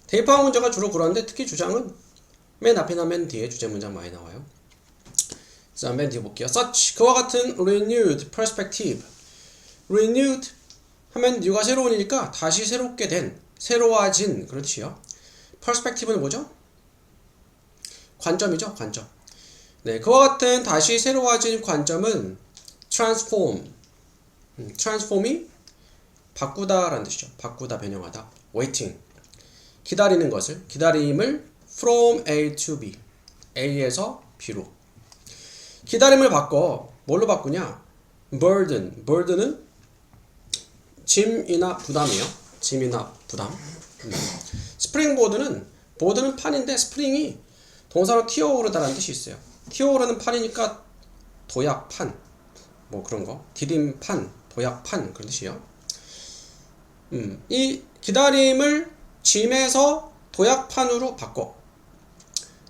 대입하고 문제가 주로 그러는데 특히 주장은 맨 앞이나 맨 뒤에 주제 문장 많이 나와요. 자, 맨 뒤에 볼게요. such 그와 같은 renewed perspective. renewed 하면 뉴가 새로운이니까 다시 새롭게 된, 새로워진 그런 뜻이요. perspective는 뭐죠? 관점이죠, 관점. 네, 그와 같은 다시 새로워진 관점은 transform. transform이 바꾸다라는 뜻이죠. 바꾸다, 변형하다. waiting. 기다리는 것을, 기다림을 from A to B. A에서 B로. 기다림을 바꿔 뭘로 바꾸냐? burden. burden은 짐이나 부담이에요. 짐이나 부담. 스프링보드는 보드는 판인데 스프링이 동사로 튀어오르다라는 뜻이 있어요. 튀어오르는 판이니까 도약판 뭐 그런 거. 디딤판, 도약판 그런 뜻이에요. 이 기다림을 짐에서 도약판으로 바꿔.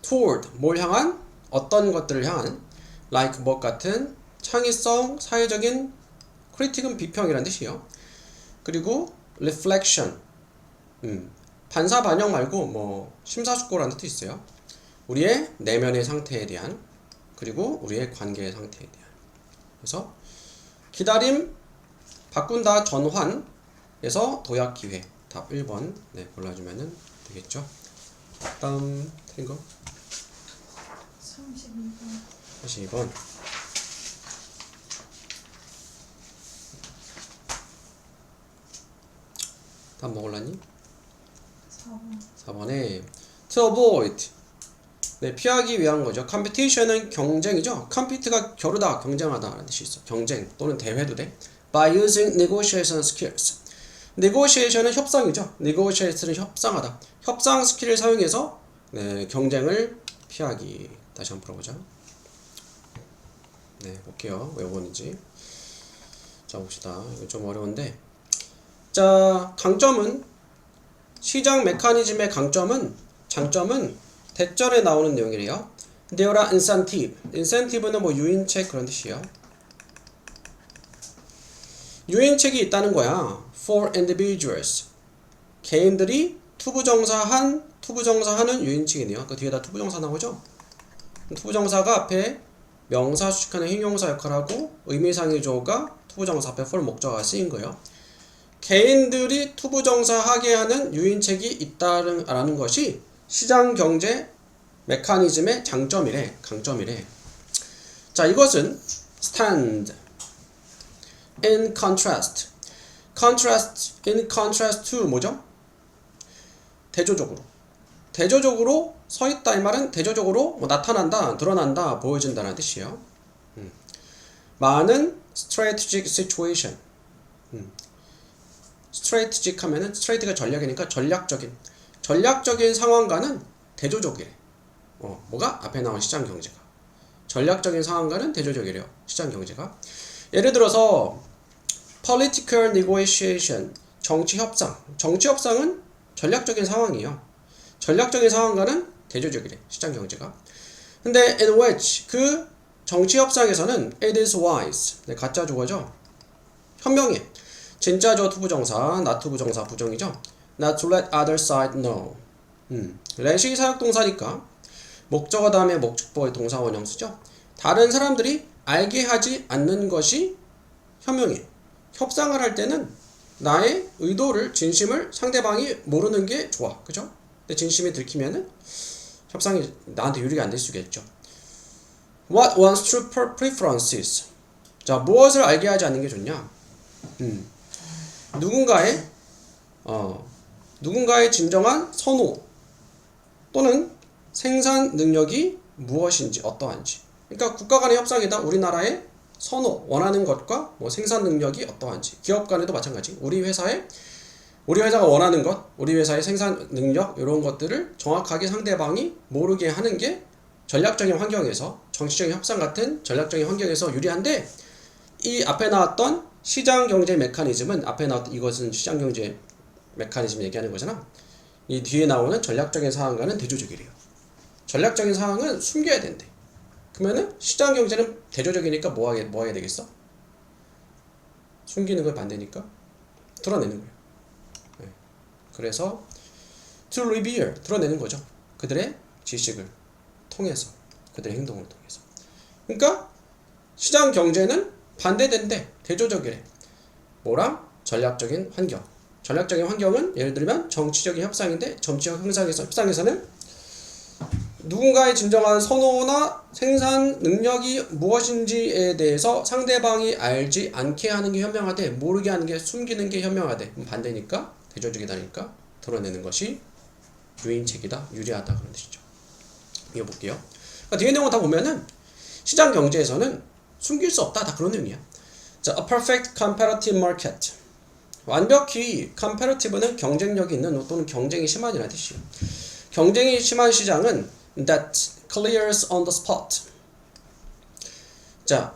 toward 뭘 향한? 어떤 것들을 향한 like 뭐 같은 창의성, 사회적인 critic은 비평이라는 뜻이에요. 그리고 reflection 반사 반영 말고 뭐 심사숙고라는 뜻도 있어요. 우리의 내면의 상태에 대한 그리고 우리의 관계의 상태에 대한. 그래서 기다림 바꾼다 전환에서 도약 기회. 답 1번 네, 골라주면 되겠죠. 다음 틀린 거 32번. 42번. 다음 뭐 골랐니? 4번. 4번에 to avoid 네, 피하기 위한 거죠. competition은 경쟁이죠. compete가 겨루다, 경쟁하다 라는 뜻이 있어. 경쟁 또는 대회도 돼. by using negotiation skills. negotiation은 협상이죠. negotiation은 협상하다. 협상 스킬을 사용해서 네, 경쟁을 피하기. 다시 한번 풀어보자. 네, 볼게요. 왜 오는지. 자, 봅시다. 이거 좀 어려운데. 자, 강점은 시장 메커니즘의 장점은 대절에 나오는 내용이래요. There are incentive. incentive는 뭐 유인책 그런 뜻이에요. 유인책이 있다는 거야. For individuals. 개인들이 투부정사하는 유인책이네요. 그 뒤에다 투부정사 나오죠? 투부정사가 앞에 명사 수식하는 형용사 역할하고 의미상의 조어가 투부정사 앞에 for 목적어가 쓰인 거예요. 개인들이 투부정사하게 하는 유인책이 있다는 것이 시장경제 메커니즘의 강점이래. 자, 이것은 stand in contrast in contrast to 뭐죠? 대조적으로 서 있다 이 말은 대조적으로 뭐 나타난다, 드러난다, 보여진다는 뜻이에요. 많은 strategic situation. strategic 하면은 straight가 전략이니까 전략적인 상황과는 대조적이래. 뭐가? 앞에 나온 시장 경제가. 전략적인 상황과는 대조적이래요. 시장 경제가. 예를 들어서 political negotiation, 정치 협상은 전략적인 상황이에요. 전략적인 상황과는 대조적이래. 시장 경제가. 근데 in which 그 정치 협상에서는 it is wise. 네, 가짜 주어죠. 현명해. 진짜 저 투부정사, not 투부정사 부정이죠. Not to let other side know. let이 사역동사니까 목적어 다음에 목적보의 동사 원형 쓰죠. 다른 사람들이 알게 하지 않는 것이 현명해. 협상을 할 때는 나의 의도를, 진심을 상대방이 모르는 게 좋아. 그죠? 근데 진심이 들키면은 협상이 나한테 유리가 안 될 수가 있죠. What one's true preferences. 자, 무엇을 알게 하지 않는 게 좋냐? 누군가의 진정한 선호 또는 생산 능력이 무엇인지 어떠한지. 그러니까 국가 간의 협상이다. 우리나라의 선호, 원하는 것과 뭐 생산 능력이 어떠한지. 기업 간에도 마찬가지. 우리 회사가 원하는 것, 우리 회사의 생산 능력 이런 것들을 정확하게 상대방이 모르게 하는 게 전략적인 환경에서 정치적인 협상 같은 전략적인 환경에서 유리한데 이 앞에 나왔던 시장경제 메커니즘은 앞에 나왔던 이것은 시장경제 메커니즘 얘기하는 거잖아. 이 뒤에 나오는 전략적인 상황과는 대조적이래요. 전략적인 상황은 숨겨야 된대. 그러면은 시장경제는 대조적이니까 뭐 해야 되겠어? 숨기는 걸 반대니까 드러내는 거예요. 네. 그래서 to reveal 드러내는 거죠. 그들의 지식을 통해서, 그들의 행동을 통해서. 그러니까 시장 경제는 반대된대. 대조적이래. 뭐랑? 전략적인 환경. 전략적인 환경은 예를 들면 정치적인 협상인데 정치적 협상에서는 누군가의 진정한 선호나 생산 능력이 무엇인지에 대해서 상대방이 알지 않게 하는 게 현명하되 모르게 하는 게 숨기는 게 현명하되 반대니까 대조적이다니까 드러내는 것이 유인책이다, 유리하다 그런 뜻이죠. 이거 볼게요. 그러니까 뒤에 내용 다 보면은 시장 경제에서는 숨길 수 없다 다 그런 내용이야. 자, a perfect competitive market. 완벽히 comparative는 경쟁력이 있는 또는 경쟁이 심한이라는 뜻이에요. 경쟁이 심한 시장은 that clears on the spot. 자,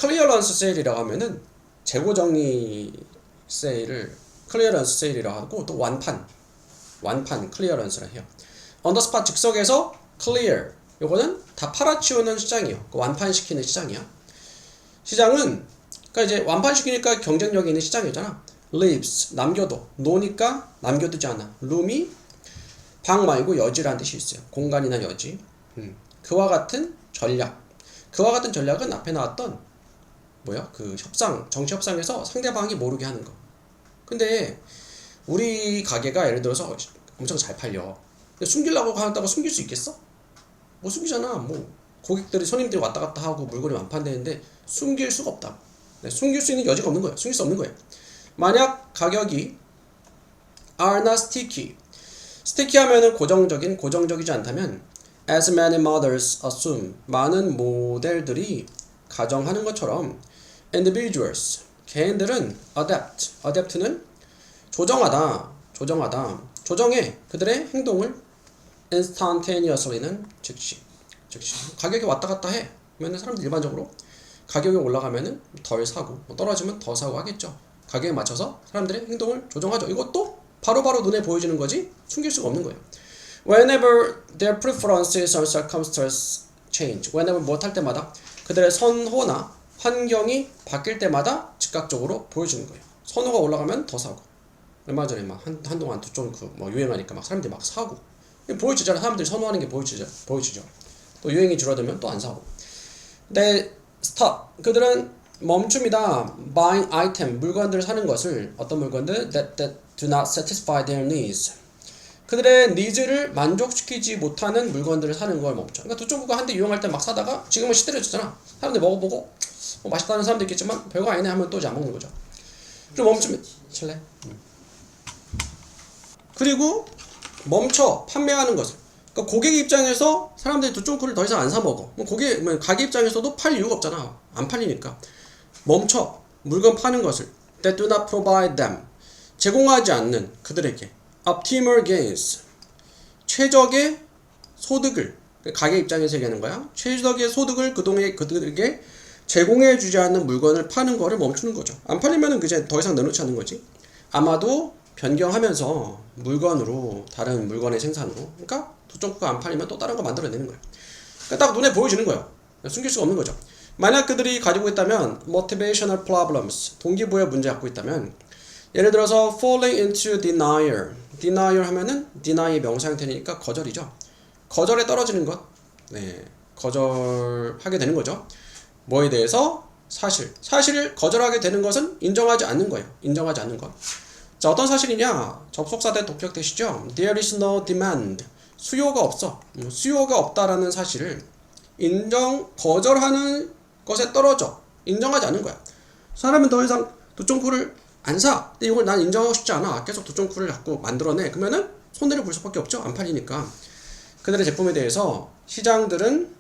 clearance sale이라고 하면은 재고 정리 세일을 clearance sale이라고 하고 또 완판 clearance라 해요. on the spot 즉석에서 clear 요거는 다 팔아치우는 시장이에요. 완판시키는 시장이야. 시장은 그러니까 이제 완판시키니까 경쟁력이 있는 시장이잖아. leaves 남겨둬 놓으니까 남겨두지 않아. room이 방 말고 여지라는 뜻이 있어요. 공간이나 여지. 그와 같은 전략은 앞에 나왔던 정치 협상에서 상대방이 모르게 하는 거. 근데 우리 가게가 예를 들어서 엄청 잘 팔려. 근데 숨기려고 한다고 숨길 수 있겠어? 못 숨기잖아. 뭐 고객들이 손님들이 왔다 갔다 하고 물건이 완판되는데 숨길 수가 없다. 네, 숨길 수 있는 여지가 없는 거예요. 숨길 수 없는 거예요. 만약 가격이 are not sticky. 스티키하면은 고정적이지 않다면 as many models assume 많은 모델들이 가정하는 것처럼 individuals 개인들은 adapt는 조정해 그들의 행동을 instantaneously는 즉시 가격이 왔다 갔다 해 그러면 사람들 일반적으로 가격이 올라가면은 덜 사고 떨어지면 더 사고 하겠죠. 가격에 맞춰서 사람들의 행동을 조정하죠. 이것도 바로바로 눈에 보여지는 거지 숨길 수가 없는 거예요. Whenever their preferences or circumstances change. Whenever 무엇할 때마다 그들의 선호나 환경이 바뀔 때마다 즉각적으로 보여지는 거예요. 선호가 올라가면 더 사고. 얼마 전에 막 한동안 좀 유행하니까 막 사람들이 막 사고. 보여지잖아. 사람들이 선호하는 게 보여지죠. 또 유행이 줄어들면 또 안 사고. 근데 stop. 그들은 멈춥니다. Buying item 물건들을 사는 것을 어떤 물건들 that do not satisfy their needs. 그들의 니즈를 만족시키지 못하는 물건들을 사는 걸 멈춰. 그러니까 두쪽구가 한때 유행할 때 막 사다가 지금은 시들해졌잖아. 사람들 먹어보고 맛있다는 사람도 있겠지만 별거 아니네 하면 또 이제 안 먹는 거죠. 그리고 멈추면 칠래? 그리고 멈춰 판매하는 것을. 그러니까 고객 입장에서 사람들이 두쪽구를 더 이상 안 사 먹어. 가게 입장에서도 팔 이유가 없잖아. 안 팔리니까. 멈춰 물건 파는 것을. That do not provide them. 제공하지 않는 그들에게 optimal gains 최적의 소득을 가게 입장에서 얘기하는 거야. 최적의 소득을 그들에게 제공해주지 않는 물건을 파는 거를 멈추는 거죠. 안 팔리면은 이제 더 이상 내놓지 않는 거지. 아마도 변경하면서 물건으로 다른 물건의 생산으로 그러니까 두쪽구가 안 팔리면 또 다른 거 만들어내는 거예요. 그러니까 딱 눈에 보여지는 거예요. 숨길 수가 없는 거죠. 만약 그들이 가지고 있다면 motivational problems 동기부여 문제 갖고 있다면 예를 들어서 falling into denial 하면은 deny의 명사 형태니까 거절이죠. 거절에 떨어지는 것. 네, 거절하게 되는 거죠. 뭐에 대해서? 사실을 거절하게 되는 것은 인정하지 않는 거예요. 인정하지 않는 것. 자, 어떤 사실이냐? 접속사대 독격되시죠? There is no demand. 수요가 없어. 수요가 없다라는 사실을 거절하는 것에 떨어져. 인정하지 않는 거야. 사람은 더 이상 두쫑쿠를 안 사. 근데 이걸 난 인정하고 싶지 않아. 계속 두쫑쿠를 자꾸 만들어내. 그러면은 손해를 볼 수밖에 없죠. 안 팔리니까. 그들의 제품에 대해서 시장들은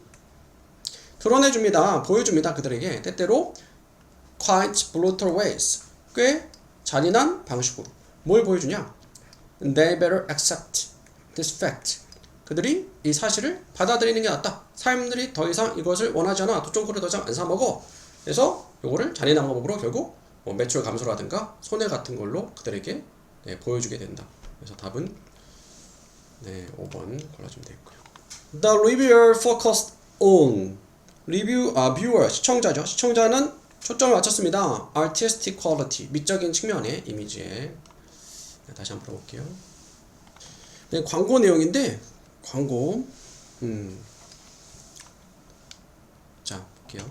드러내줍니다. 보여줍니다. 그들에게 때때로 quite brutal ways 꽤 잔인한 방식으로 뭘 보여주냐? They better accept this fact. 그들이 이 사실을 받아들이는 게 낫다. 사람들이 더 이상 이것을 원하지 않아. 두쫑쿠를 더 이상 안 사 먹어. 그래서 요거를 잔인한 방법으로 결국 매출 감소라든가 손해 같은 걸로 그들에게 보여주게 된다. 그래서 답은 5번 골라주면 되겠고요. The reviewer focused on viewer 시청자죠. 시청자는 초점을 맞췄습니다. Artistic quality 미적인 측면의 이미지에 다시 한번 풀어볼게요. 네, 광고 내용인데 광고 자 볼게요.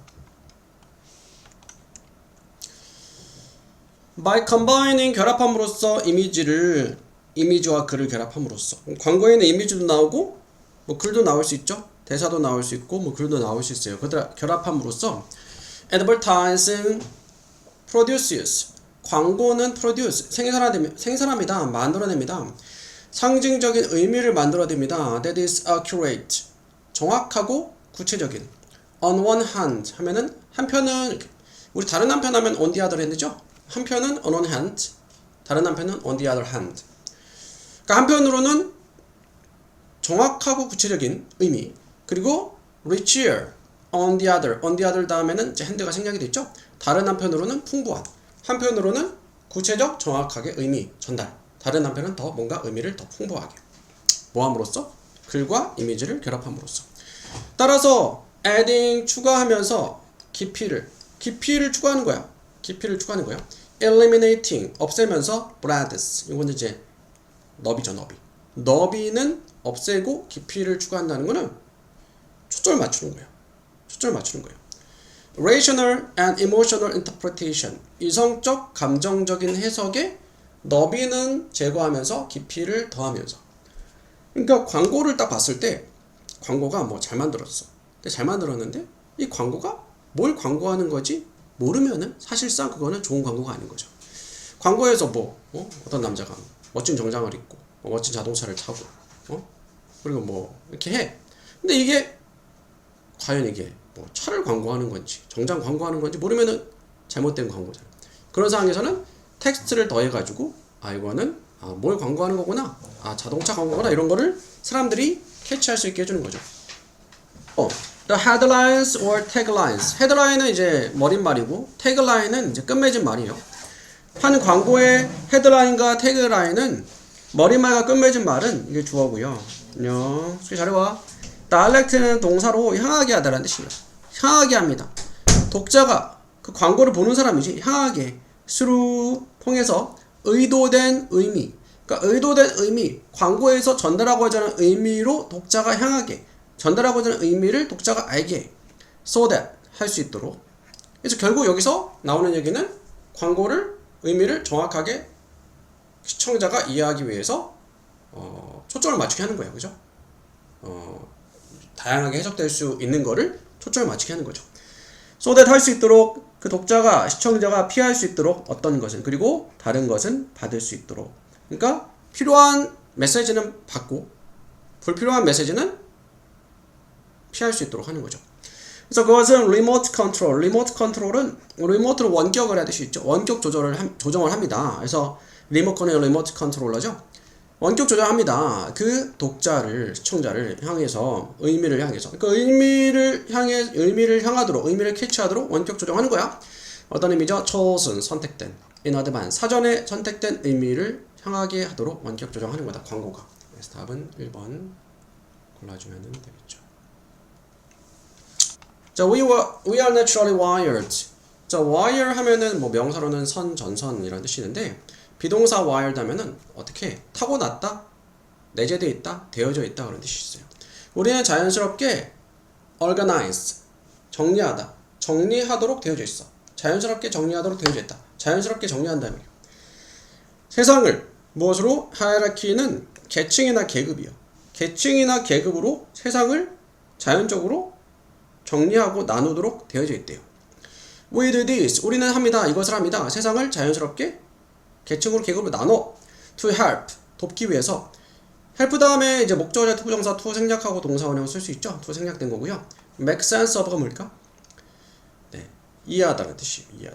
By combining 결합함으로써 이미지와 글을 결합함으로써 광고에는 이미지도 나오고 뭐 글도 나올 수 있죠. 대사도 나올 수 있고 뭐 글도 나올 수 있어요. 그들 결합함으로써 advertising produces 광고는 produce 생산합니다. 만들어냅니다. 상징적인 의미를 만들어냅니다. That is accurate 정확하고 구체적인. On one hand 하면은 한편은 우리 다른 한편 하면 on the other hand죠. 한편은 on one hand, 다른 한편은 on the other hand. 그러니까 한편으로는 정확하고 구체적인 의미, 그리고 richer on the other 다음에는 이제 hand가 생략이 됐죠. 다른 한편으로는 풍부한, 한편으로는 구체적, 정확하게 의미 전달. 다른 한편은 더 뭔가 의미를 더 풍부하게. 뭐함으로써? 글과 이미지를 결합함으로써. 따라서 adding 추가하면서 깊이를 추가하는 거야. 깊이를 추가하는 거예요. eliminating 없애면서 breadth 이거는 이제 너비죠. 너비는 없애고 깊이를 추가한다는 거는 초점을 맞추는 거예요. rational and emotional interpretation 이성적 감정적인 해석에 너비는 제거하면서 깊이를 더하면서. 그러니까 광고를 딱 봤을 때 광고가 뭐 잘 만들었어. 근데 잘 만들었는데 이 광고가 뭘 광고하는 거지 모르면은 사실상 그거는 좋은 광고가 아닌 거죠. 광고에서 어떤 남자가 멋진 정장을 입고 멋진 자동차를 타고 그리고 뭐 이렇게 해. 근데 이게 과연 이게 뭐 차를 광고하는 건지 정장 광고하는 건지 모르면은 잘못된 광고잖아요. 그런 상황에서는 텍스트를 더해가지고 이거는 뭘 광고하는 거구나, 자동차 광고구나 이런 거를 사람들이 캐치할 수 있게 해주는 거죠. The headlines or taglines. 헤드라인은 이제 머릿말이고 태그라인은 이제 끝맺은 말이에요. 한 광고의 헤드라인과 태그라인은 머릿말과 끝맺은 말은 이게 주어고요. 안녕. 수기 잘해봐. direct는 동사로 향하게 하다라는 뜻이에요. 향하게 합니다. 독자가 그 광고를 보는 사람이지 향하게 through 통해서 의도된 의미. 그러니까 의도된 의미, 광고에서 전달하고자 하는 의미로 독자가 향하게 전달하고자 하는 의미를 독자가 알게 so that 할 수 있도록. 그래서 결국 여기서 나오는 얘기는 광고를 의미를 정확하게 시청자가 이해하기 위해서 초점을 맞추게 하는 거예요. 그죠? 다양하게 해석될 수 있는 거를 초점을 맞추게 하는 거죠. so that 할 수 있도록 그 독자가 시청자가 피할 수 있도록 어떤 것은 그리고 다른 것은 받을 수 있도록. 그러니까 필요한 메시지는 받고 불필요한 메시지는 피할 수 있도록 하는 거죠. 그래서 그것은 리모트 컨트롤. 리모트 컨트롤은 리모트로 원격을 하듯이 있죠. 원격 조정을 합니다. 그래서 리모컨의 리모트 컨트롤러죠. 원격 조정합니다. 그 독자를 시청자를 향해서 의미를 향해서 그 의미를 향하도록 의미를 캐치하도록 원격 조정하는 거야. 어떤 의미죠? chosen 선택된 in advance 사전에 선택된 의미를 향하게 하도록 원격 조정하는 거다. 광고가. 그래서 답은 1번 골라주면 되겠죠. 자, we are naturally wired. 자, wire 하면은 뭐 명사로는 선, 전선이라는 뜻이 있는데 비동사 wired 하면은 어떻게 타고났다, 내재되어 있다, 되어져 있다 그런 뜻이 있어요. 우리는 자연스럽게 organize 정리하다, 정리하도록 되어져 있어. 자연스럽게 정리하도록 되어져 있다. 자연스럽게 정리한다는 거예요. 세상을 무엇으로? 하이라키는 계층이나 계급이요. 계층이나 계급으로 세상을 자연적으로 정리하고 나누도록 되어져 있대요. We do this. 우리는 합니다. 이것을 합니다. 세상을 자연스럽게 계층으로 계급으로 나눠. To help. 돕기 위해서. help 다음에 이제 목적어자 투부정사 to 생략하고 동사원형을 쓸 수 있죠. to 생략된 거고요. make sense of가 뭘까? 네, 이해하다는 뜻이에요.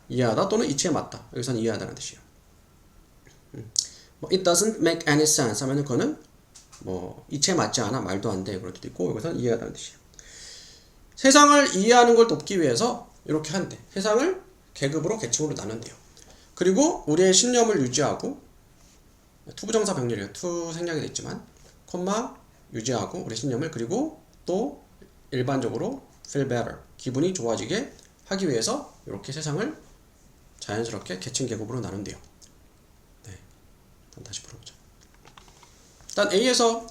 이해하다 또는 이치에 맞다. 여기서는 이해하다는 뜻이에요. It doesn't make any sense 하면은 그거는 뭐 이치에 맞지 않아 말도 안 돼 그럴 때도 있고 이것은 이해하다는 뜻이에요. 세상을 이해하는 걸 돕기 위해서 이렇게 한대. 세상을 계급으로 계층으로 나눈대요. 그리고 우리의 신념을 유지하고 투부정사 병렬이에요. 투 생략이 됐지만 콤마 유지하고 우리 신념을 그리고 또 일반적으로 feel better 기분이 좋아지게 하기 위해서 이렇게 세상을 자연스럽게 계층 계급으로 나눈대요. 네, 다시 풀어보자. 일단 A에서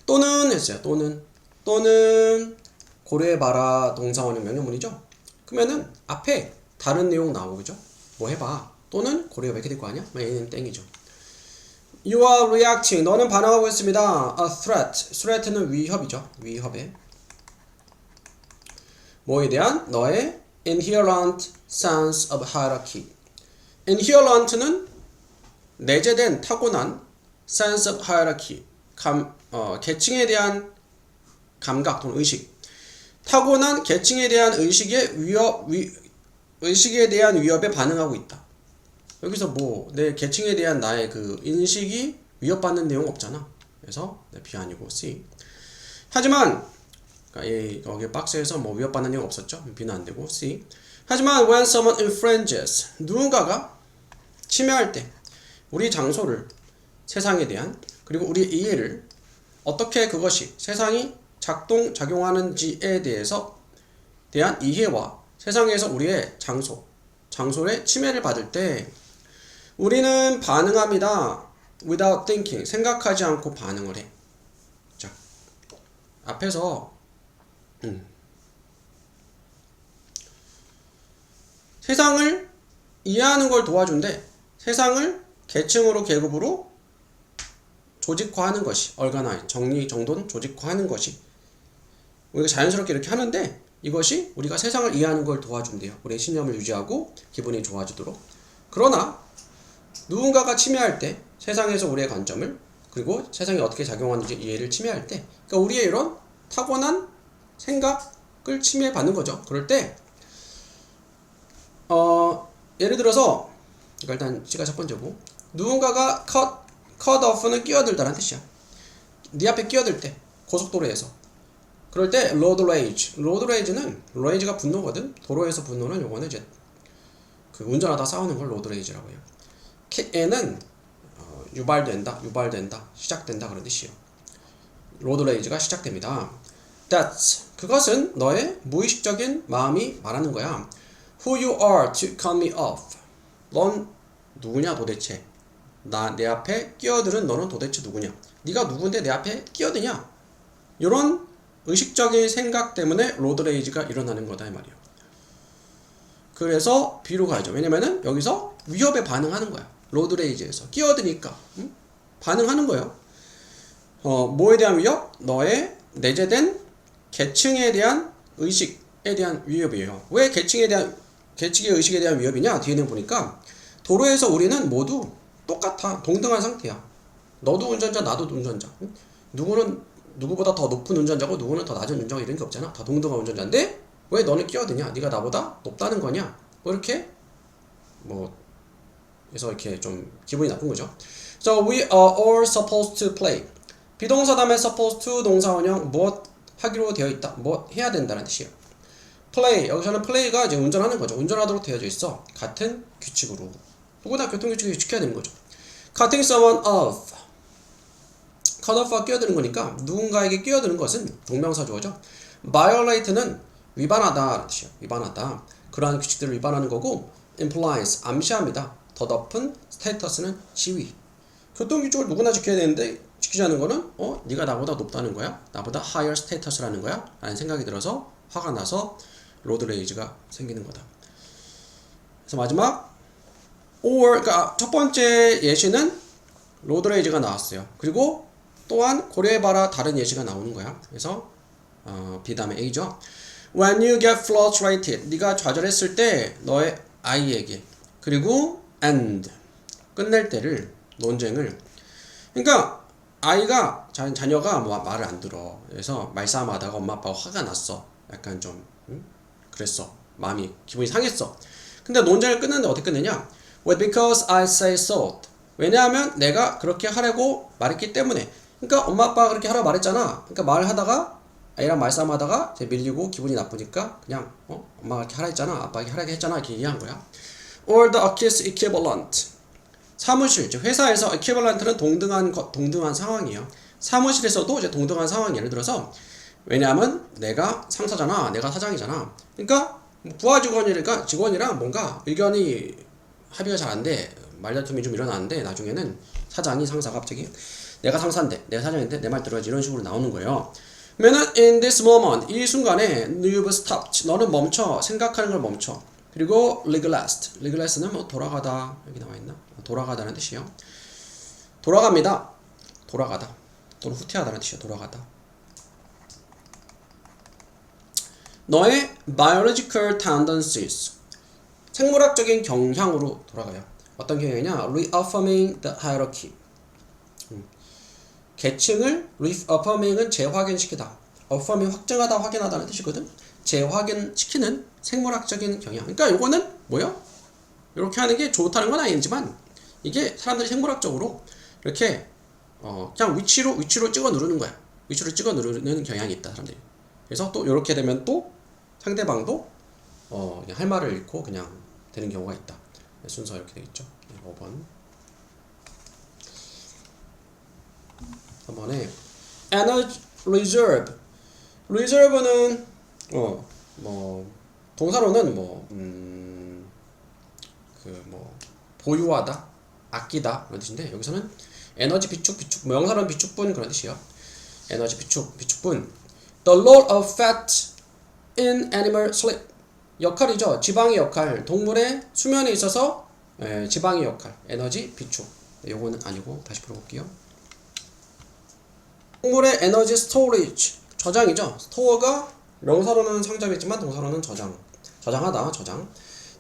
또는 했어요. 또는 고려해봐라 동사원형 명령문이죠. 그러면은 앞에 다른 내용 나오고 그죠? 뭐 해봐. 또는 고려해봐 이렇게 될 거 아니야? A는 땡이죠. You are reacting. 너는 반응하고 있습니다. A threat. threat는 위협이죠. 위협에. 뭐에 대한? 너의 inherent sense of hierarchy. inherent는 내재된 타고난 sense of hierarchy. 계층에 대한 감각 또는 의식. 타고난 계층에 대한 의식에 대한 위협에 반응하고 있다. 여기서 뭐 내 계층에 대한 나의 그 인식이 위협받는 내용 없잖아. 그래서 B 아니고 C. 하지만 그러니까 여기 박스에서 뭐 위협받는 내용 없었죠. B는 안 되고 C. 하지만 when someone infringes, 누군가가 침해할 때 우리 장소를, 세상에 대한, 그리고 우리 이해를 어떻게 그것이 세상이 작용하는지에 대한 이해와 세상에서 우리의 장소의 침해를 받을 때 우리는 반응합니다. without thinking, 생각하지 않고 반응을 해. 자, 앞에서 세상을 이해하는 걸 도와준대. 세상을 계층으로 계급으로 조직화하는 것이, organize, 정리, 정돈, 조직화하는 것이 우리가 자연스럽게 이렇게 하는데 이것이 우리가 세상을 이해하는 걸 도와준대요. 우리의 신념을 유지하고 기분이 좋아지도록. 그러나 누군가가 침해할 때 세상에서 우리의 관점을, 그리고 세상이 어떻게 작용하는지 이해를 침해할 때, 그러니까 우리의 이런 타고난 생각을 침해받는 거죠. 그럴 때 예를 들어서 일단 C가 첫 번째고, 누군가가 cut off는 끼어들다라는 뜻이야. 네 앞에 끼어들 때 고속도로에서. 그럴 때 road rage. road rage는 rage가 분노거든. 도로에서 분노는 요거는 이제 그 운전하다 싸우는 걸 road rage라고 해요. N은 유발된다, 시작된다 그런 뜻이에요. road rage가 시작됩니다. That's, 그것은 너의 무의식적인 마음이 말하는 거야. Who you are to cut me off. 넌 누구냐 도대체. 내 앞에 끼어드는 너는 도대체 누구냐. 네가 누군데 내 앞에 끼어드냐. 이런 의식적인 생각 때문에 로드 레이지가 일어나는 거다 이 말이에요. 그래서 B로 가야죠. 왜냐면은 여기서 위협에 반응하는 거야. 로드 레이지에서 끼어드니까 반응하는 거예요. 뭐에 대한 위협? 너의 내재된 계층에 대한 의식에 대한 위협이에요. 왜 계층의 의식에 대한 위협이냐? 뒤에는 보니까 도로에서 우리는 모두 똑같아. 동등한 상태야. 너도 운전자, 나도 운전자. 누구는 누구보다 더 높은 운전자고 누구는 더 낮은 운전자 이런 게 없잖아. 다 동등한 운전자인데 왜 너는 끼어드냐? 네가 나보다 높다는 거냐? 뭐 이렇게 그래서 이렇게 좀 기분이 나쁜 거죠. So we are all supposed to play. 비동사 다음에 supposed to 동사원형 무엇 하기로 되어 있다. 무엇 해야 된다는 뜻이에요. play, 여기서는 play가 이제 운전하는 거죠. 운전하도록 되어져 있어. 같은 규칙으로. 누구나 교통규칙을 지켜야 되는 거죠. cutting someone off. cut off가 끼어드는 거니까 누군가에게 끼어드는 것은 동명사 주어죠. violate는 위반하다 뜻이에요. 위반하다. 그러한 규칙들을 위반하는 거고, implies 암시합니다. 덧엎은 status는 지위. 교통규칙을 누구나 지켜야 되는데 지키지 않는 거는 네가 나보다 높다는 거야? 나보다 higher status라는 거야? 라는 생각이 들어서 화가 나서 로드 레이지가 생기는 거다. 그래서 마지막 그러니까 첫 번째 예시는 로드 레이지가 나왔어요. 그리고 또한 고려해봐라 다른 예시가 나오는 거야. 그래서 B 다음에 A죠. When you get frustrated, 네가 좌절했을 때 너의 아이에게, 그리고 and 끝낼 때를, 논쟁을, 그러니까 아이가 자녀가 말을 안 들어. 그래서 말싸움하다가 엄마 아빠가 화가 났어. 약간 좀 그랬어. 마음이 기분이 상했어. 근데 논쟁을 끝내는데 어떻게 끝내냐? Well, because I say so. 왜냐하면 내가 그렇게 하라고 말했기 때문에. 그러니까 엄마 아빠가 그렇게 하라고 말했잖아. 그러니까 말을 하다가 아이랑 말싸움하다가 밀리고 기분이 나쁘니까 그냥 엄마가 이렇게 하라 했잖아, 아빠가 하라고 했잖아 이렇게 얘기한 거야. Or the accused equivalent. 사무실, 회사에서 equivalent는 동등한 상황이에요. 사무실에서도 이제 동등한 상황. 예를 들어서 왜냐하면 내가 상사잖아, 내가 사장이잖아. 그러니까 부하 직원이랑 뭔가 의견이 합의가 잘 안 돼. 말다툼이 좀 일어나는데 나중에는 사장이 상사가 갑자기 내가 상사인데 내가 사장인데 내 말 들어야지 이런 식으로 나오는 거예요. 그러면은 in this moment 이 순간에 you've stopped 너는 멈춰 생각하는 걸 멈춰. 그리고 regress는 뭐 돌아가다 여기 나와 있나? 돌아가다는 뜻이에요. 돌아갑니다. 돌아가다 또는 후퇴하다는 뜻이에요. 돌아가다. 너의 biological tendencies 생물학적인 경향으로 돌아가요. 어떤 경향이냐? reaffirming the hierarchy 계층을 reaffirming은 재확인시키다. affirming 확증하다, 확인하다는 뜻이거든. 재확인시키는 생물학적인 경향. 그러니까 요거는 뭐요? 이렇게 하는 게 좋다는 건 아니지만 이게 사람들이 생물학적으로 이렇게 그냥 위치로 찍어 누르는 거야. 위치로 찍어 누르는 경향이 있다 사람들이. 그래서 또 이렇게 되면 또 상대방도 그냥 할 말을 잃고 그냥 되는 경우가 있다. 순서 이렇게 되겠죠. 5번. 3번에 energy reserve. reserve는 동사로는 보유하다, 아끼다 그런 뜻인데 여기서는 에너지 비축 명사로는 비축분 그런 뜻이에요. 에너지 비축분. The role of fat in animal sleep 역할이죠. 지방의 역할. 동물의 수면에 있어서 지방의 역할. 에너지 비축. 요거는 아니고 다시 풀어볼게요. 동물의 에너지 스토리지 저장이죠. 스토어가 명사로는 상점이지만 동사로는 저장하다 저장.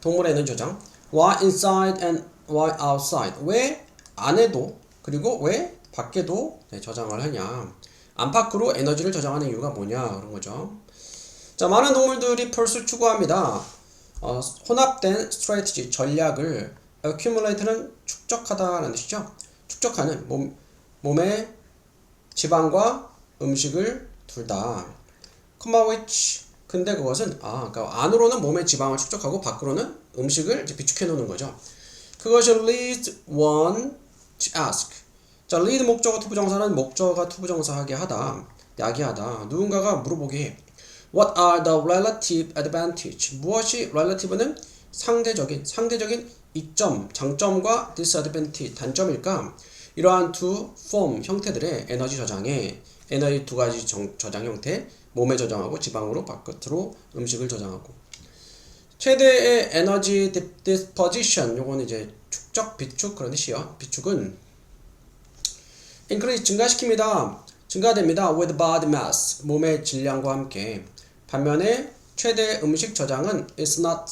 동물의 에너지 저장. Why inside and why outside 왜 안에도 그리고 왜 밖에도 저장을 하냐. 안팎으로 에너지를 저장하는 이유가 뭐냐 그런 거죠. 자, 많은 동물들이 펄스 추구합니다. 혼합된 strategy 전략을 accumulate는 축적하다라는 뜻이죠. 축적하는 몸의 지방과 음식을 둘 다. comma which 근데 그것은 그러니까 안으로는 몸의 지방을 축적하고 밖으로는 음식을 이제 비축해 놓는 거죠. 그것이 leads one to ask. 자, lead 목적어 투부정사는 목적어가 투부정사하게 하다, 야기하다. 누군가가 물어보게. What are the relative advantage? 무엇이 relative는 상대적인 이점, 장점과 disadvantage, 단점일까? 이러한 두 form 형태들의 에너지 저장에 에너지 두 가지 저장 형태, 몸에 저장하고 지방으로 바깥으로 음식을 저장하고. 최대의 에너지 disposition, 요거는 이제 축적, 비축 그런 뜻이에요. 비축은 increase 증가시킵니다. 증가됩니다. with body mass 몸의 질량과 함께. 반면에 최대 음식 저장은 is not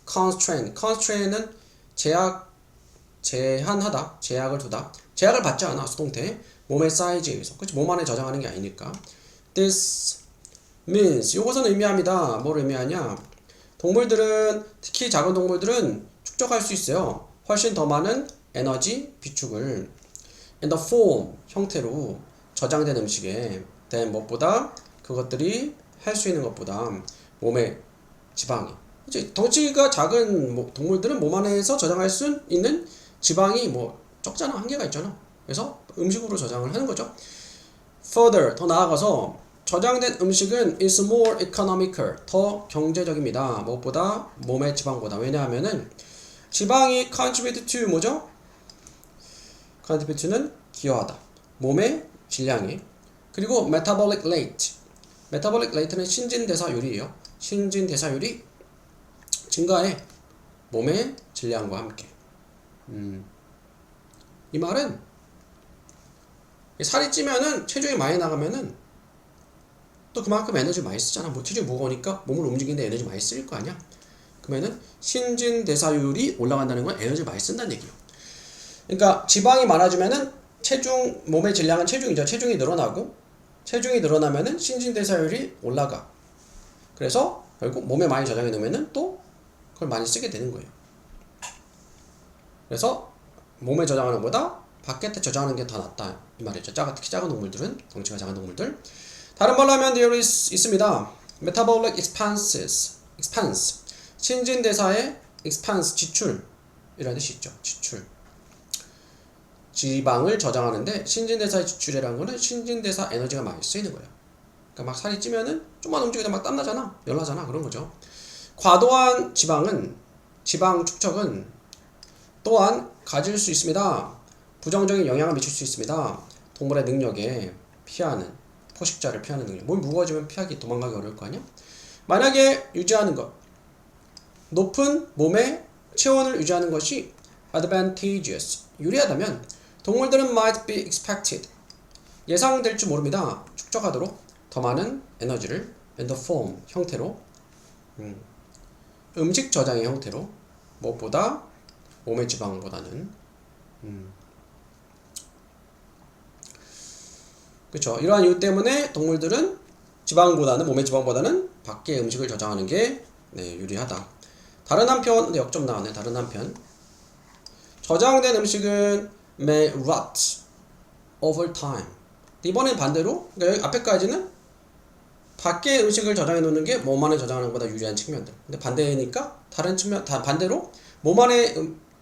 constraint. constraint은 제한하다, 제약을 두다. 제약을 받지 않아 수동태. 몸의 사이즈에 의해서. 그렇지 몸 안에 저장하는 게 아니니까. This means 요것은 의미합니다. 뭘 의미하냐? 동물들은 특히 작은 동물들은 축적할 수 있어요. 훨씬 더 많은 에너지 비축을 in the form 형태로 저장된 음식에 된 무엇보다 그것들이 할 수 있는 것보다 몸의 지방이 이제 덩치가 작은 동물들은 몸 안에서 저장할 수 있는 지방이 적잖아. 한계가 있잖아. 그래서 음식으로 저장을 하는 거죠. Further 더 나아가서 저장된 음식은 is more economical 더 경제적입니다. 무엇보다 몸의 지방보다. 왜냐하면은 지방이 contribute to 뭐죠? contribute는 기여하다. 몸의 질량이. 그리고 metabolic rate. metabolic rate는 신진대사율이에요. 신진대사율이 증가해. 몸의 질량과 함께. 이 말은 살이 찌면은 체중이 많이 나가면은 또 그만큼 에너지 많이 쓰잖아. 체중이 무거우니까 몸을 움직이는데 에너지 많이 쓸 거 아니야. 그러면은 신진대사율이 올라간다는 건 에너지를 많이 쓴다는 얘기예요. 그러니까 지방이 많아지면은 몸의 질량은 체중이죠. 체중이 늘어나고 체중이 늘어나면은 신진대사율이 올라가. 그래서 결국 몸에 많이 저장해 놓으면은 또 그걸 많이 쓰게 되는 거예요. 그래서 몸에 저장하는 것보다 밖에 저장하는 게 더 낫다 이 말이죠. 특히 작은 동물들은, 덩치가 작은 동물들. 다른 말로 하면 there 있습니다. metabolic expense 신진대사의 expense 지출이라는 뜻이 있죠. 지출. 지방을 저장하는데 신진대사의 지출이라는 거는 신진대사 에너지가 많이 쓰이는 거예요. 그러니까 막 살이 찌면은 좀만 움직여도 막 땀나잖아, 열나잖아 그런 거죠. 과도한 지방 축적은 또한 가질 수 있습니다. 부정적인 영향을 미칠 수 있습니다. 동물의 능력에 피하는, 포식자를 피하는 능력. 몸이 무거워지면 피하기, 도망가기 어려울 거 아니야? 만약에 유지하는 것, 높은 몸의 체온을 유지하는 것이 advantageous, 유리하다면 동물들은 might be expected, 예상될 줄 모릅니다. 축적하도록 더 많은 에너지를 in the form, 형태로, 음식 저장의 형태로, 무엇보다 몸의 지방보다는, 그렇죠. 이러한 이유 때문에 동물들은 지방보다는, 몸의 지방보다는 밖에 음식을 저장하는 게 유리하다. 다른 한편, 근데 역점 나왔네. 다른 한편, 저장된 음식은 may rot over time. 이번엔 반대로, 그러니까 여기 앞에까지는 밖에 음식을 저장해 놓는 게 몸 안에 저장하는 것보다 유리한 측면들. 근데 반대니까 다른 측면, 반대로 몸 안에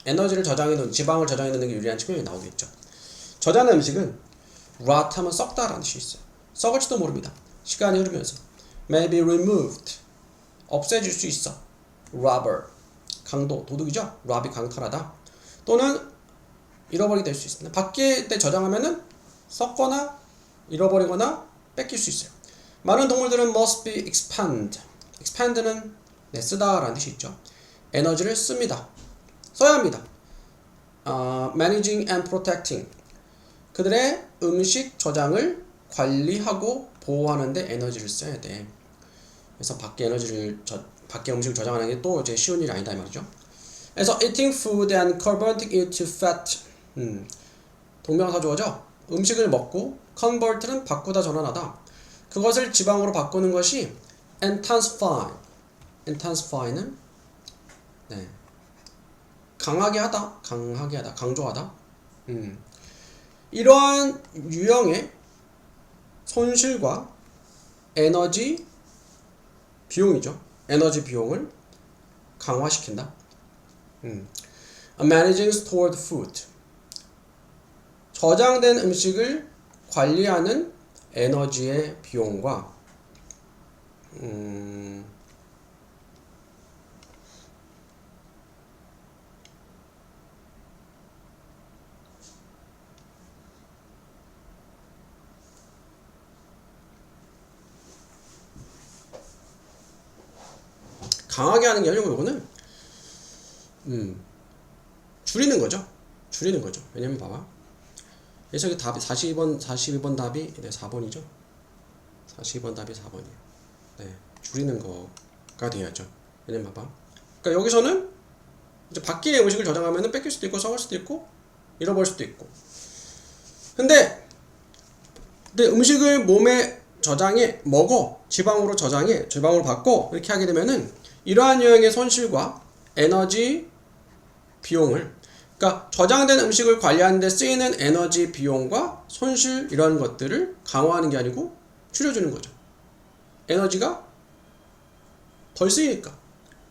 에너지를 저장해 놓는, 지방을 저장해 놓는 게 유리한 측면이 나오겠죠. 저장된 음식은 rot 하면 썩다라는 뜻이 있어요. 썩을지도 모릅니다. 시간이 흐르면서 may be removed, 없애질 수 있어. robber, 강도, 도둑이죠. rob이 강탈하다. 또는 잃어버리게 될 수 있습니다. 밖에 때 저장하면은 썩거나 잃어버리거나 뺏길 수 있어요. 많은 동물들은 must be expand는 쓰다라는 뜻이 있죠. 에너지를 씁니다. 써야 합니다. managing and protecting, 그들의 음식 저장을 관리하고 보호하는 데 에너지를 써야 돼. 그래서 밖에 음식을 저장하는 게 또 이제 쉬운 일이 아니다 이 말이죠. 그래서 eating food and converting it to fat, 동명사주어죠. 음식을 먹고 convert는 바꾸다 전환하다. 그것을 지방으로 바꾸는 것이 intensify는 강하게 하다, 강조하다. 이러한 유형의 손실과 에너지 비용이죠. 에너지 비용을 강화시킨다. managing stored food, 저장된 음식을 관리하는 에너지의 비용과 강하게 하는 게 아니고 이거는 줄이는 거죠. 왜냐면 봐봐. 그래서 답이 42번 답이 4번이죠. 42번 답이 4번이에요. 줄이는 거가 돼야죠. 왜냐면 봐봐. 그러니까 여기서는 이제 밖에 음식을 저장하면은 뺏길 수도 있고 썩을 수도 있고 잃어버릴 수도 있고. 근데 음식을 몸에 저장해 먹어, 지방으로 바꿔 이렇게 하게 되면은 이러한 유형의 손실과 에너지 비용을, 그러니까 저장된 음식을 관리하는 데 쓰이는 에너지 비용과 손실, 이런 것들을 강화하는 게 아니고 줄여주는 거죠. 에너지가 덜 쓰이니까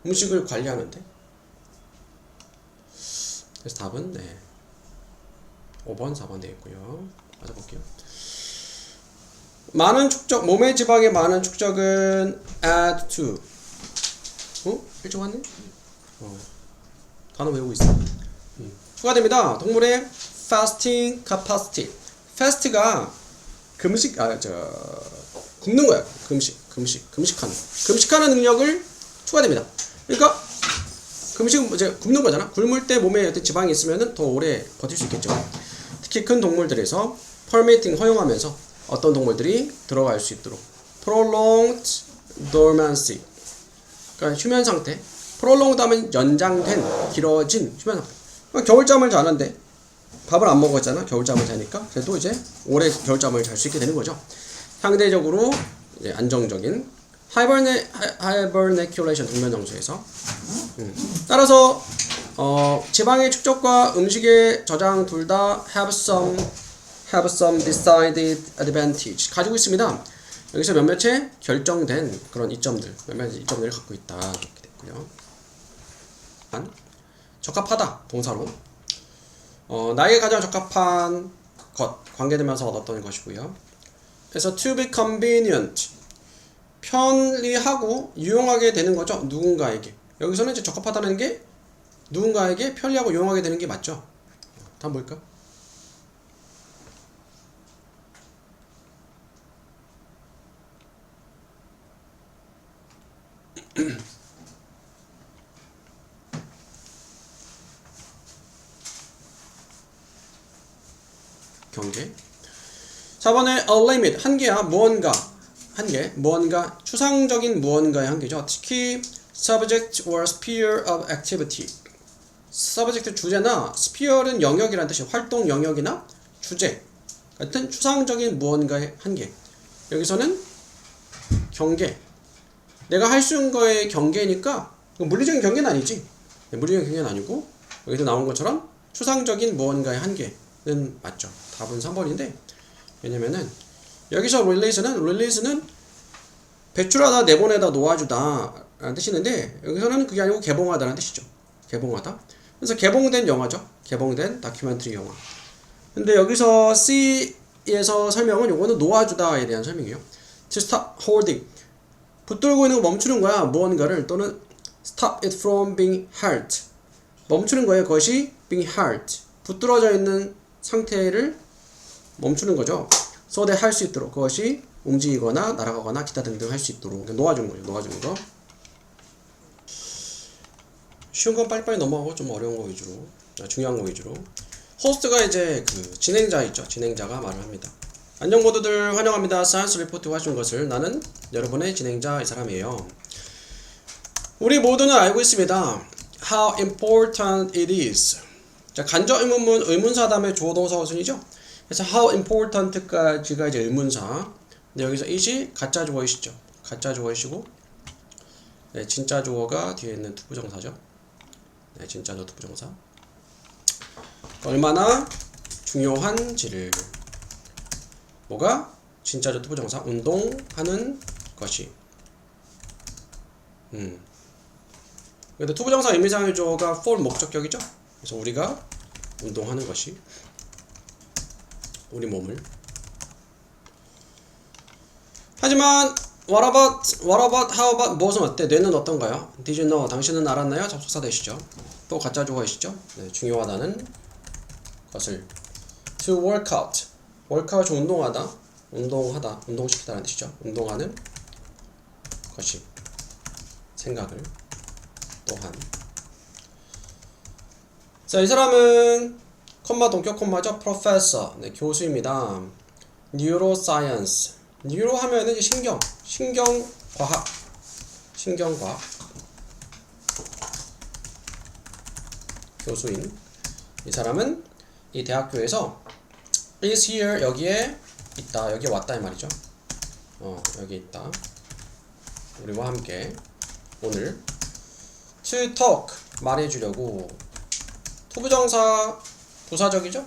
음식을 관리하는데. 그래서 답은 5번, 4번 되겠고요. 맞아볼게요. 많은 축적, 몸의 지방의 많은 축적은 add to. 일찍 왔네? 단어 외우고 있어. 추가됩니다. 동물의 fasting capacity. fast가 굶는 거야. 금식하는 능력을 추가됩니다. 그러니까 금식은 이제 굶는 거잖아. 굶을 때 몸에 어떤 지방이 있으면은 더 오래 버틸 수 있겠죠. 특히 큰 동물들에서 permitting, 허용하면서 어떤 동물들이 들어갈 수 있도록 prolonged dormancy, 그러니까 휴면 상태. prolonged 하면 연장된, 길어진 휴면 상태. 그러니까 겨울잠을 자는데 밥을 안 먹었잖아. 겨울잠을 자니까 그래도 이제 오래 겨울잠을 잘 수 있게 되는 거죠. 상대적으로 이제 안정적인 hibernaculation, 동면정수에서. 따라서 지방의 축적과 음식의 저장 둘 다 have some decided advantage, 가지고 있습니다. 여기서 몇몇의 결정된 그런 몇몇 이점들을 갖고 있다. 이렇게 됐고요. 적합하다, 동사로. 나에게 가장 적합한 것, 관계되면서 얻었던 것이고요. 그래서 to be convenient, 편리하고 유용하게 되는 거죠. 누군가에게. 여기서는 이제 적합하다는 게 누군가에게 편리하고 용하게 되는 게 맞죠? 다음 볼까? 경계. 4번에 a limit, 한계야. 무언가, 한계, 무언가, 추상적인 무언가의 한계죠. 특히 subject or sphere of activity. subject 주제나 sphere는 영역이라는 뜻이에요. 활동 영역이나 주제 같은 추상적인 무언가의 한계. 여기서는 경계. 내가 할 수 있는 거의 경계니까 물리적인 경계는 아니지. 물리적인 경계는 아니고 여기서 나온 것처럼 추상적인 무언가의 한계는 맞죠. 답은 3번인데 왜냐면은 여기서 release는 배출하다 내보내다 놓아주다 라는 뜻이 있는데 여기서는 그게 아니고 개봉하다라는 뜻이죠. 개봉하다. 그래서 개봉된 영화죠. 개봉된 다큐멘터리 영화. 근데 여기서 C에서 설명은 요거는 놓아주다에 대한 설명이에요. To stop holding. 붙들고 있는 거 멈추는 거야. 무언가를 또는 stop it from being held. 멈추는 거예요. 그것이 being held. 붙들어져 있는 상태를 멈추는 거죠. so that 할 수 있도록 그것이 움직이거나 날아가거나 기타 등등 할 수 있도록 놓아주는 거예요. 놓아주는 거. 쉬운 건 빨리빨리 넘어가고 좀 어려운 거 위주로, 중요한 거 위주로. 호스트가 이제 그 진행자 있죠. 진행자가 말을 합니다. 안녕 모두들 환영합니다. 사이언스 리포트 하신 것을 나는 여러분의 진행자 이 사람이에요. 우리 모두는 알고 있습니다. How important it is. 자, 간접 의문문 의문사 다음에 주어동사 어순이죠. 그래서 how important까지가 이제 의문사. 근데 여기서 it이 가짜 주어이시죠. 가짜 주어이시고, 네, 진짜 주어가 뒤에 있는 투부정사죠. 네, 진짜 주어 투부정사. 얼마나 중요한지를. 뭐가? 진짜 주어 투부정사. 운동하는 것이. 근데 투부정사 의미상의 주어가 for 목적격이죠. 그래서 우리가 운동하는 것이. 우리 몸을. 하지만 what about, how about, 무엇은 어때? 뇌는 어떤가요? Did you know? 당신은 알았나요? 접속사 되시죠. 또 가짜 주어이시죠. 네, 중요하다는 것을. To work out. work out 운동하다. 운동하다. 운동시키다라는 뜻이죠. 운동하는 것이. 생각을. 또한. 자, 이 사람은 콤마 동격 콤마죠. professor. 네, 교수입니다. neuroscience. 뉴로 하면은 신경과학. 교수인. 이 사람은 이 대학교에서 is here 여기에 있다. 여기에 왔다 이 말이죠. 여기 있다. 우리와 함께 오늘 to talk 말해주려고. 투부정사 부사적이죠?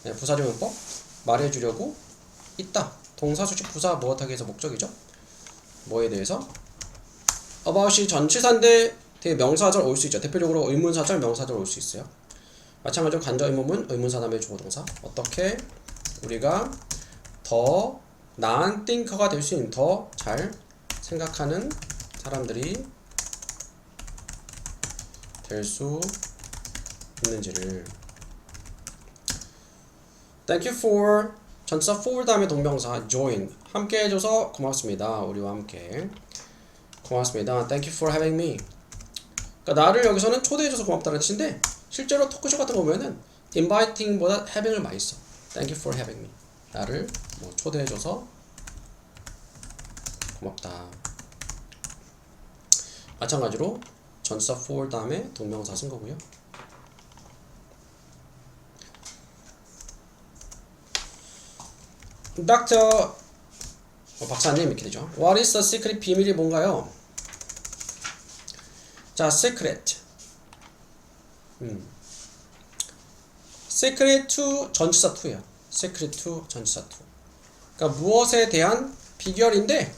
네, 부사적용법 말해주려고 있다. 동사 수직 부사 무엇하기 위해서 목적이죠. 뭐에 대해서? about이 전치사인데 되게 명사절 올 수 있죠. 대표적으로 의문사절, 명사절 올 수 있어요. 마찬가지로 간접 의문문, 의문사 다음에 주어동사. 어떻게 우리가 더 나은 thinker가 될 수 있는, 더 잘 생각하는 사람들이 될 수 있는지를. Thank you for 전치사 for 다음에 동명사 join. 함께 해줘서 고맙습니다. 우리와 함께 고맙습니다. Thank you for having me. 그러니까 나를 여기서는 초대해줘서 고맙다는 뜻인데 실제로 토크쇼 같은 거 보면은 inviting보다 having을 많이 써. Thank you for having me. 나를 뭐 초대해줘서 고맙다. 마찬가지로 전치사 for 다음에 동명사 쓴 거고요. 닥터 박사님 이렇게 되죠. What is the secret? 비밀이 뭔가요? 자, secret. secret to 전치사 to야. secret to 전치사 to. 그러니까 무엇에 대한 비결인데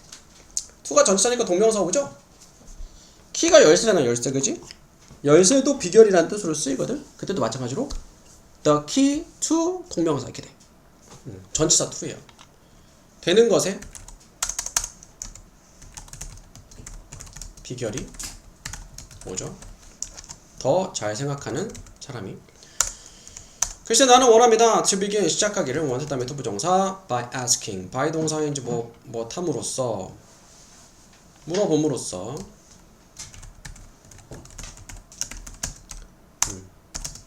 to가 전치사니까 동명사 오죠? 키가 열쇠잖아, 열쇠, 그지? 열쇠도 비결이라는 뜻으로 쓰이거든. 그때도 마찬가지로 the key to 동명사 이렇게 돼. 전치사 to예요. 되는 것에 비결이 뭐죠? 더 잘 생각하는 사람이. 글쎄 나는 원합니다. to begin 시작하기를 want 다음에 to 부정사 by asking by 동사인지 뭐 탐으로써 물어봄으로써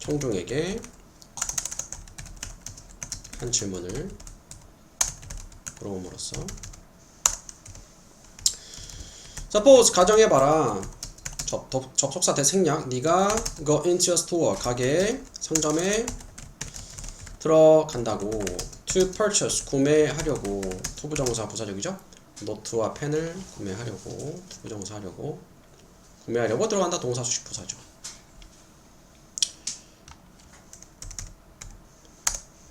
청중에게 한 질문을 물어봄으로써. suppose 가정해봐라. 접속사 대생략. 네가 go into a store 가게에 상점에 들어간다고. to purchase 구매하려고. to 부정사 부사적이죠. 노트와 펜을 구매하려고. to 부정사 하려고. 구매하려고 들어간다. 동사 수식 부사죠.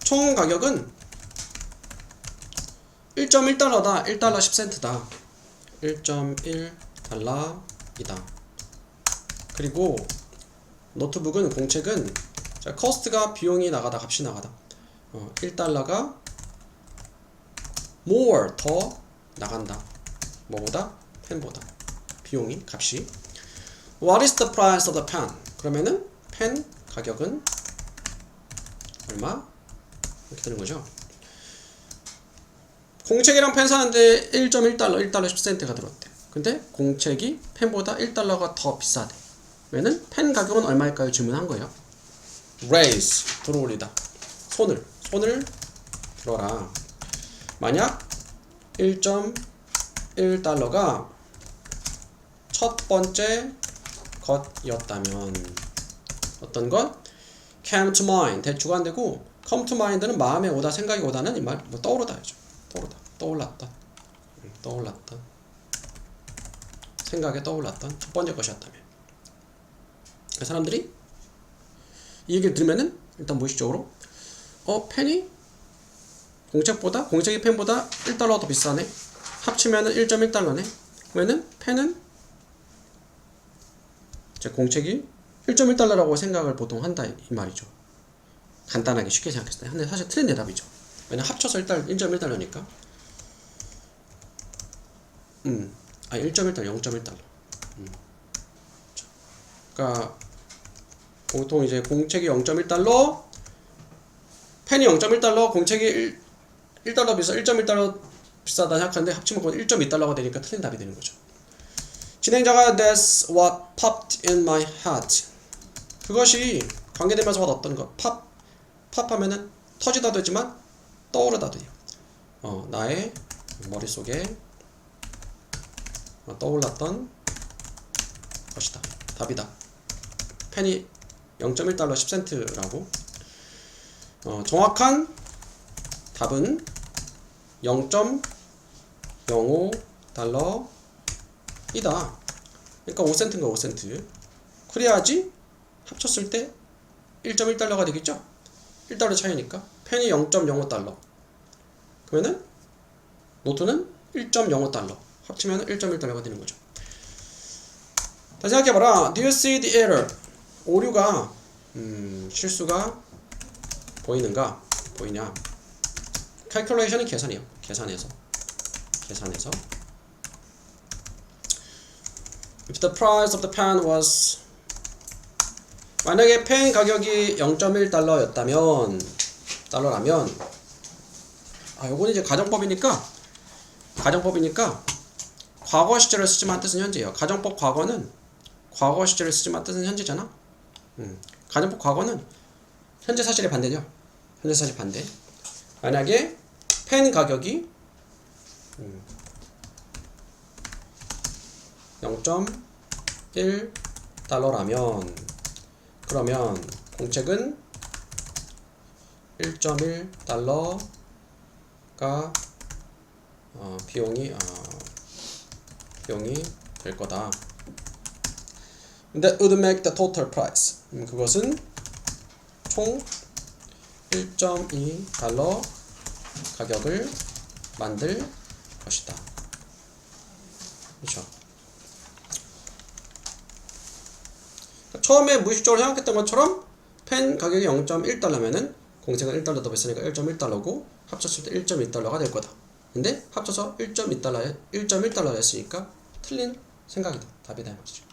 총 가격은 1.1달러다. 1달러 10센트다. 1.1달러이다. 그리고 노트북은 공책은 자, cost가 비용이 나가다 값이 나가다. 1달러가 more 더 나간다. 뭐보다? 펜보다. 비용이 값이. What is the price of the pen? 그러면은 펜 가격은 얼마? 이렇게 되는 거죠. 공책이랑 펜 사는데 1.1달러, 1달러 10센트가 들었대. 근데 공책이 펜보다 1달러가 더 비싸대. 그러면은 펜 가격은 얼마일까요? 질문한 거예요. raise 들어올리다. 손을 들어라. 만약 1.1달러가 첫 번째 것이었다면 어떤 것? came to mind 대추가 안 되고 come to mind는 마음에 오다 생각이 오다는 이 말 뭐 떠오르다죠. 떠올랐던 생각에 떠올랐던 첫 번째 것이었다면 사람들이 이 얘기를 들으면은 일단 무의식적으로 펜이 공책이 펜보다 1달러 더 비싸네. 합치면은 1.1달러네. 그러면은 펜은 제 공책이 1.1달러라고 생각을 보통 한다 이 말이죠. 간단하게 쉽게 생각했을 때. 근데 사실 틀린 대답이죠. 왜냐면 합쳐서 1.1달러니까. 1.1달러, 0.1달러. 그러니까 보통 이제 공책이 0.1달러, 펜이 0.1달러, 공책이 1달러 비싸, 1.1달러 비싸다 생각하는데 합치면 그건 1.2달러가 되니까 틀린 답이 되는 거죠. 진행자가 That's what popped in my head. 그것이 관계되면서 어떤 것. 팝하면은 터지다 되지만 떠오르다 돼요. 나의 머릿속에 떠올랐던 것이다. 답이다. 펜이 0.1달러 10센트라고. 정확한 답은 0.05달러이다. 그러니까 5센트인가 5센트. 그래야지 합쳤을 때 1.1달러가 되겠죠? 1달러 차이니까. 펜이 0.05달러. 그러면은 노트는 1.05달러. 합치면 1.1달러가 되는 거죠. 다시 생각해봐라. Do you see the error? 오류가 실수가 보이냐? calculation은 계산이에요. 계산해서. If the price of the pen was 만약에 펜 가격이 0.1달러라면 요거는 이제 가정법이니까 과거 시제를 쓰지만 뜻은 현재예요. 가정법 과거는 과거 시제를 쓰지만 뜻은 현재잖아. 가정법 과거는 현재 사실의 반대죠. 현재 사실 반대. 만약에 펜 가격이 0.1달러라면 그러면 공책은 1.1달러가 비용이 될 거다. That would make the total price. 그것은 총 1.2달러 가격을 만들 것이다. 그렇죠. 처음에 무의식적으로 생각했던 것처럼 펜 가격이 0.1달러면은 공책은 1달러 더 비싸니까 1.1달러고 합쳤을 때 1.2달러가 될 거다. 근데 합쳐서 1.1달러 했으니까 틀린 생각이다. 답이다. 맞죠.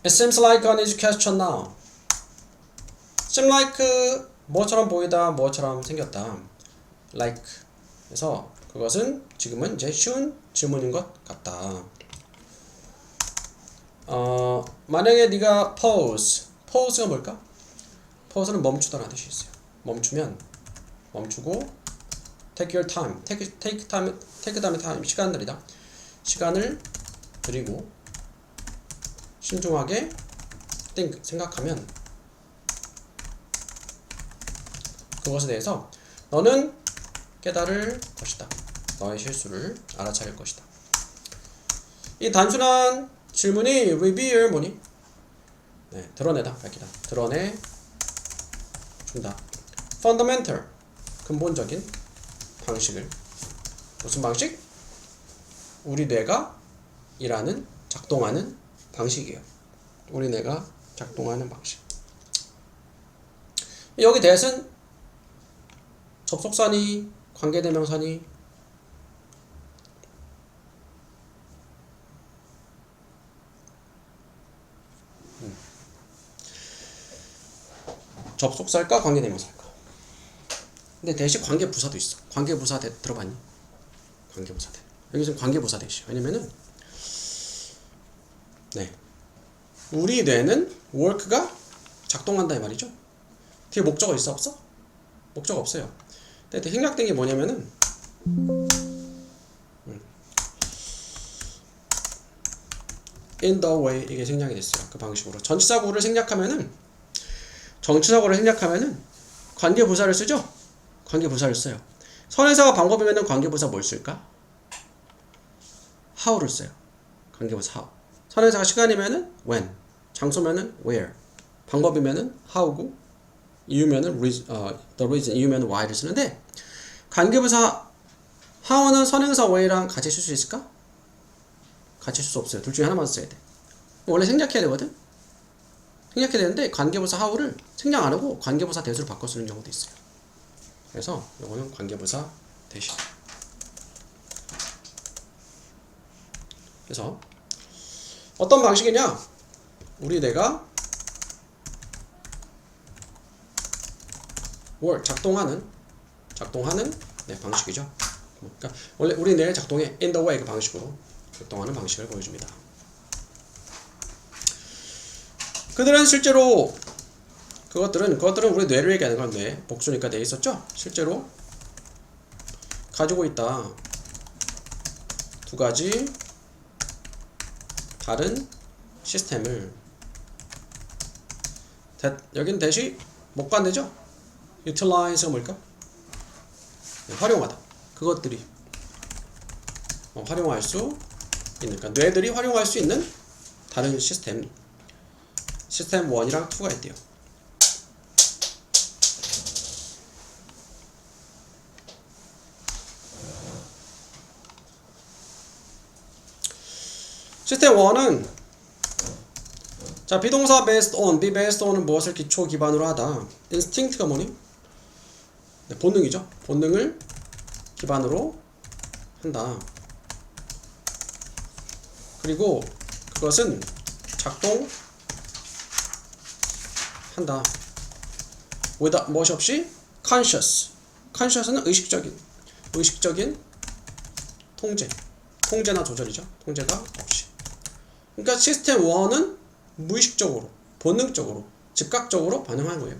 It seems like an easy question now. seem like 뭐처럼 보이다, 뭐처럼 생겼다. like. 그래서 그것은 지금은 이제 쉬운 질문인 것 같다. 만약에 네가 pause가 뭘까? pause는 멈추다라는 뜻이 있어요. 멈추면 멈추고 take your time, take 다음에 time 시간 들이다. 시간을 들이고 신중하게 think 생각하면 그것에 대해서 너는 깨달을 것이다. 너의 실수를 알아차릴 것이다. 이 단순한 질문이 reveal 뭐니? 네, 드러내다, 밝히다. 드러내 준다. fundamental 근본적인 방식을 무슨 방식? 우리 뇌가 일하는 작동하는 방식이에요. 우리 뇌가 작동하는 방식. 여기 대신 접속사니 관계대명사니 접속사일까 관계대명사일까? 근데 대신 관계부사도 있어. 관계부사 들어봤니? 관계부사 대. 여기 지금 관계부사 대시. 왜냐면은 네 우리 뇌는 work가 작동한다 이 말이죠. 뒤에 목적어 있어 없어? 목적어 없어요. 근데 생략된 게 뭐냐면은 in the way 이게 생략이 됐어요. 그 방식으로 전치사구를 생략하면은 관계부사를 쓰죠. 관계부사를 써요. 선행사가 방법이면은 관계부사 뭘 쓸까? how를 써요. 관계부사 how. 선행사가 시간이면은 when, 장소면은 where, 방법이면은 how고, 이유면은 the reason, 이유면은 why를 쓰는데 관계부사 how는 선행사 where랑 같이 쓸 수 있을까? 같이 쓸 수 없어요. 둘 중에 하나만 써야 돼. 원래 생략해야 되거든. 생략해야 되는데 관계부사 how를 생략 안 하고 관계부사 대수로 바꿔 쓰는 경우도 있어요. 그래서 이거는 관계부사 대신. 그래서 어떤 방식이냐? 우리 뇌가 작동하는 네, 방식이죠. 그러니까 원래 우리 뇌의 작동에 in the way 그 방식으로 작동하는 방식을 보여줍니다. 그들은 실제로 그것들은 우리 뇌를 얘기하는 건 뇌 복수니까 돼 있었죠. 실제로 가지고 있다. 두 가지 다른 시스템을 여긴 대시 못 관대죠? utilize가 뭘까? 네, 활용하다. 그것들이 활용할 수 있는, 그러니까 뇌들이 활용할 수 있는 다른 시스템 1이랑 2가 있대요. 시스템 1은 자 비동사 based on, be based on은 무엇을 기초 기반으로 하다. instinct가 뭐니? 네, 본능이죠. 본능을 기반으로 한다. 그리고 그것은 작동한다. without 무엇이 없이 conscious는 의식적인 통제나 조절이죠. 통제가 없이. 그러니까 시스템 1은 무의식적으로, 본능적으로, 즉각적으로 반응하는 거예요.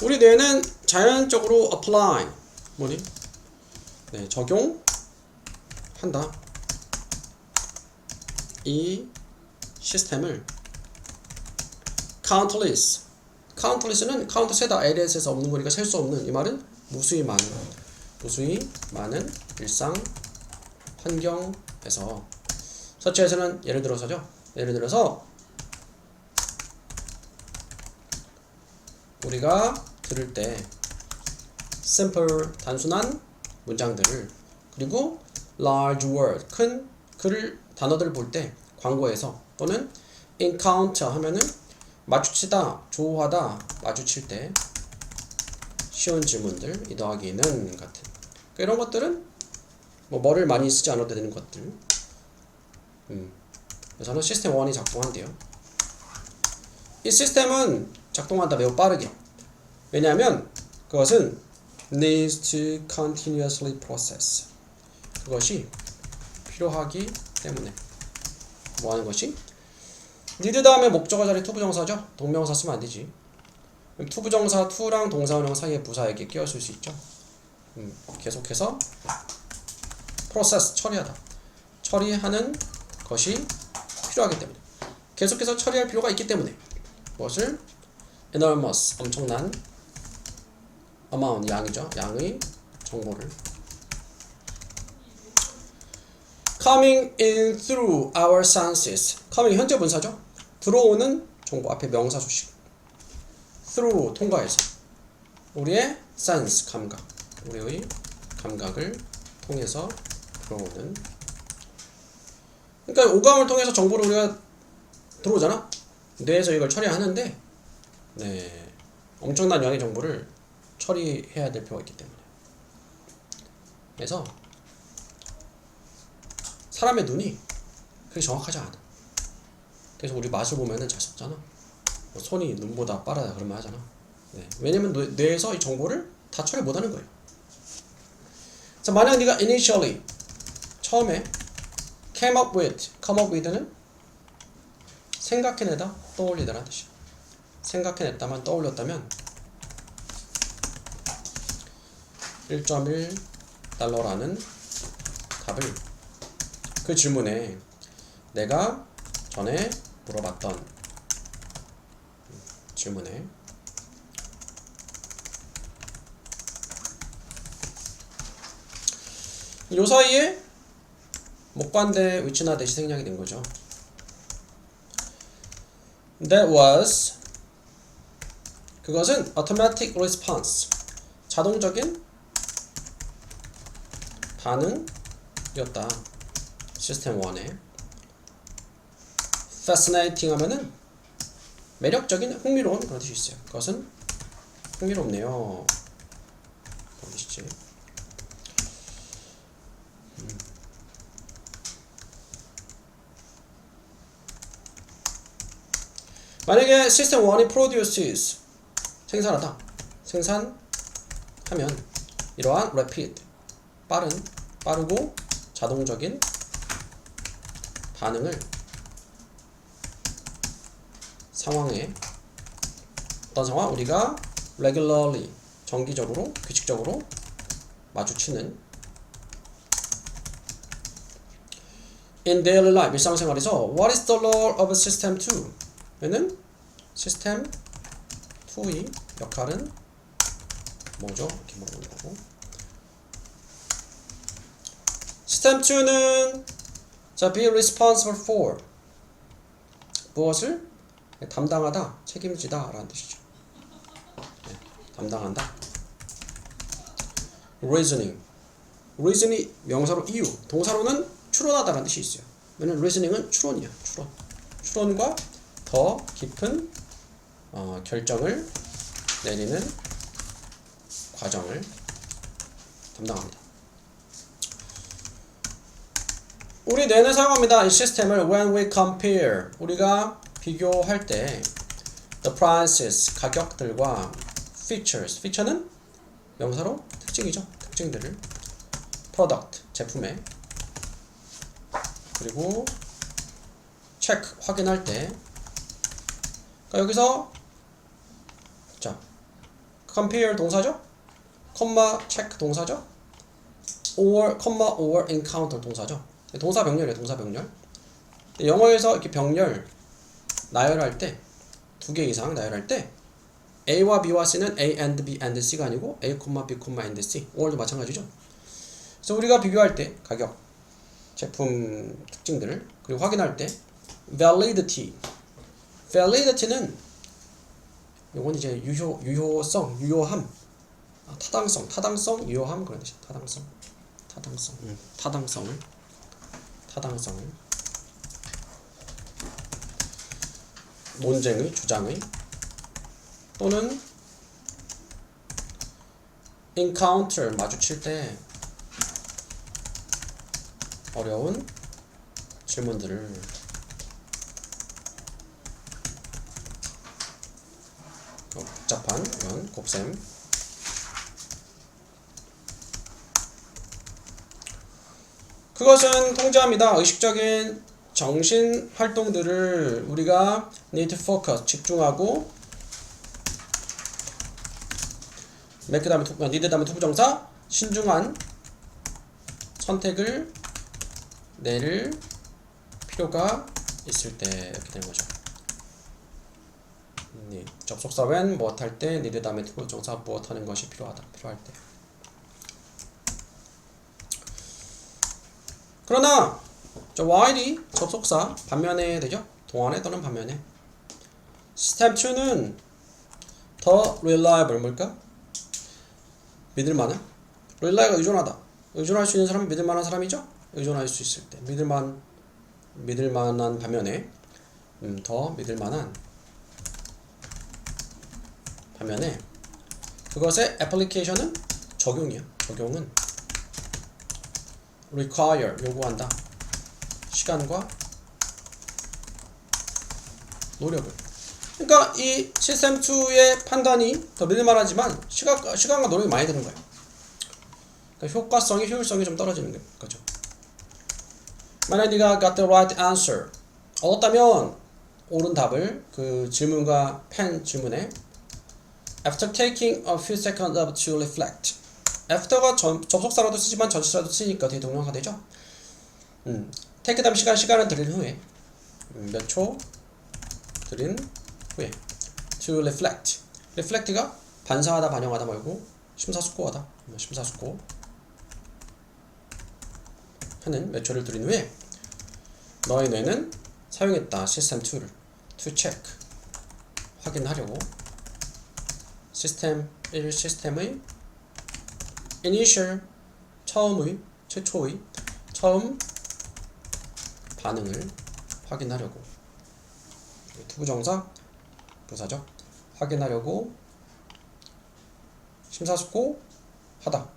우리 뇌는 자연적으로 apply 뭐니? 네, 적용한다. 이 시스템을 countless는 count 세다, LS에서 없는 거니까 셀 수 없는. 이 말은 무수히 많은 일상 환경에서 서치에서는 예를 들어서 우리가 들을 때 simple 단순한 문장들을, 그리고 large word 큰 단어들을 볼 때 광고에서, 또는 encounter 하면은 마주치다, 조우하다, 마주칠 때 쉬운 질문들, 이 더하기 는 같은 이런 것들은 뭐를 많이 쓰지 않아도 되는 것들, 그래서는 시스템 1이 작동한대요. 이 시스템은 작동한다 매우 빠르게. 왜냐하면 그것은 needs to continuously process. 그것이 필요하기 때문에 뭐 하는 것이? need 다음에 목적어 자리 투부정사죠. 동명사 쓰면 안 되지. 투부정사 to랑 동사원형 사이에 부사에게 끼워줄 수 있죠. 계속해서 process 처리하다. 처리하는 것이 필요하기 때문에 계속해서 처리할 필요가 있기 때문에 무엇을? enormous 엄청난 amount 양이죠. 양의 정보를 coming in through our senses. coming 현재 분사죠. 들어오는 정보 앞에 명사 수식. through 통과해서 우리의 sense 감각, 우리의 감각을 통해서 들어오는. 그러니까 오감을 통해서 정보를 우리가 들어오잖아. 뇌에서 이걸 처리하는데 네, 엄청난 양의 정보를 처리해야 될 필요가 있기 때문에. 그래서 사람의 눈이 그렇게 정확하지 않아. 그래서 우리 맛을 보면은 잘 섞잖아. 뭐 손이 눈보다 빠르다 그런 말 하잖아. 네. 왜냐면 뇌에서 이 정보를 다 처리 못하는 거예요. 자, 만약 네가 initially 처음에 come up with는 생각해내다, 떠올리다라는 뜻이야. 생각해냈다만 떠올렸다면 1.1달러라는 답을 그 질문에 내가 전에 물어봤던 질문에 요 사이에 목관대 위치나 대시 생략이 된 거죠. That was 그것은 automatic response 자동적인 반응이었다. 시스템 1에 fascinating 하면은 매력적인, 흥미로운 그런 뜻이 있어요. 그것은 흥미롭네요. 보이시지? 만약에 시스템 1이 produces 생산하다, 생산하면 이러한 rapid 빠르고 자동적인 반응을 상황에 어떤 상황? 우리가 regularly 정기적으로 규칙적으로 마주치는 in daily life 일상생활에서 what is the role of system 2? 얘는 시스템 2의 역할은 뭐죠? 이렇게 물어보는 거고 시스템 2는 자, be responsible for 무엇을? 담당하다, 책임지다 라는 뜻이죠. 네, 담당한다. reason이 명사로 이유, 동사로는 추론하다 라는 뜻이 있어요. 왜냐면 reasoning은 추론이야. 추론과 더 깊은 결정을 내리는 과정을 담당합니다. 우리 뇌는 사용합니다. 이 시스템을 when we compare 우리가 비교할 때 the prices 가격들과 feature는 명사로 특징이죠. 특징들을 product 제품에 그리고 check 확인할 때 그러니까 여기서 자 compare 동사죠. check 동사죠. or encounter 동사죠. 동사 병렬이에요. 동사 병렬. 영어에서 이렇게 병렬 나열할 때 두 개 이상 나열할 때 A와 B와 C는 A and B and C가 아니고 A, B, and C. or도 마찬가지죠. 그래서 우리가 비교할 때 가격, 제품 특징들을 그리고 확인할 때 validity는 이건 이제 유효성, 유효함, 타당성, 유효함 그런 뜻이야. 타당성을 논쟁의, 주장의 또는 encounter 마주칠 때 어려운 질문들을 복잡한 이런 곱셈 그것은 통제합니다. 의식적인 정신 활동들을 우리가 need to focus 집중하고 make 다음에 need 다음에 투부정사 신중한 선택을 내릴 필요가 있을 때 이렇게 되는 거죠. 접속사 when 무엇 할 때 need 다음에 투부정사 무엇 하는 것이 필요할 때. 그러나 저 while이 접속사 반면에 되죠. 동안에 또는 반면에. 스텝 2는 더 reliable 뭘까? 믿을만한? rely가 의존하다. 의존할 수 있는 사람은 믿을만한 사람이죠. 의존할 수 있을 때 믿을만한 반면에 더 믿을만한 반면에 그것의 application은 적용이야. 적용은 require 요구한다. 시간과 노력을. 그러니까 이 시스템 2의 판단이 더 믿을만하지만 시간과 노력이 많이 드는 거예요. 그러니까 효율성이 좀 떨어지는 거죠. 만약 네가 got the right answer 얻었다면 옳은 답을 그 질문과 pen 질문에 after taking a few seconds to reflect after가 접속사로도 쓰지만 전치사로도 쓰니까 되게 동명사가 되죠. take 다음 시간을 들인 후에 몇 초 들인 후에 to reflect reflect가 반사하다 반영하다 말고 심사숙고하다 심사숙고 하는 몇 초를 들인 후에 너의 뇌는 사용했다 시스템 2를 to check 확인하려고 시스템의 initial 최초의 처음 반응을 확인하려고 투부정사 부사적 확인하려고 심사숙고 하다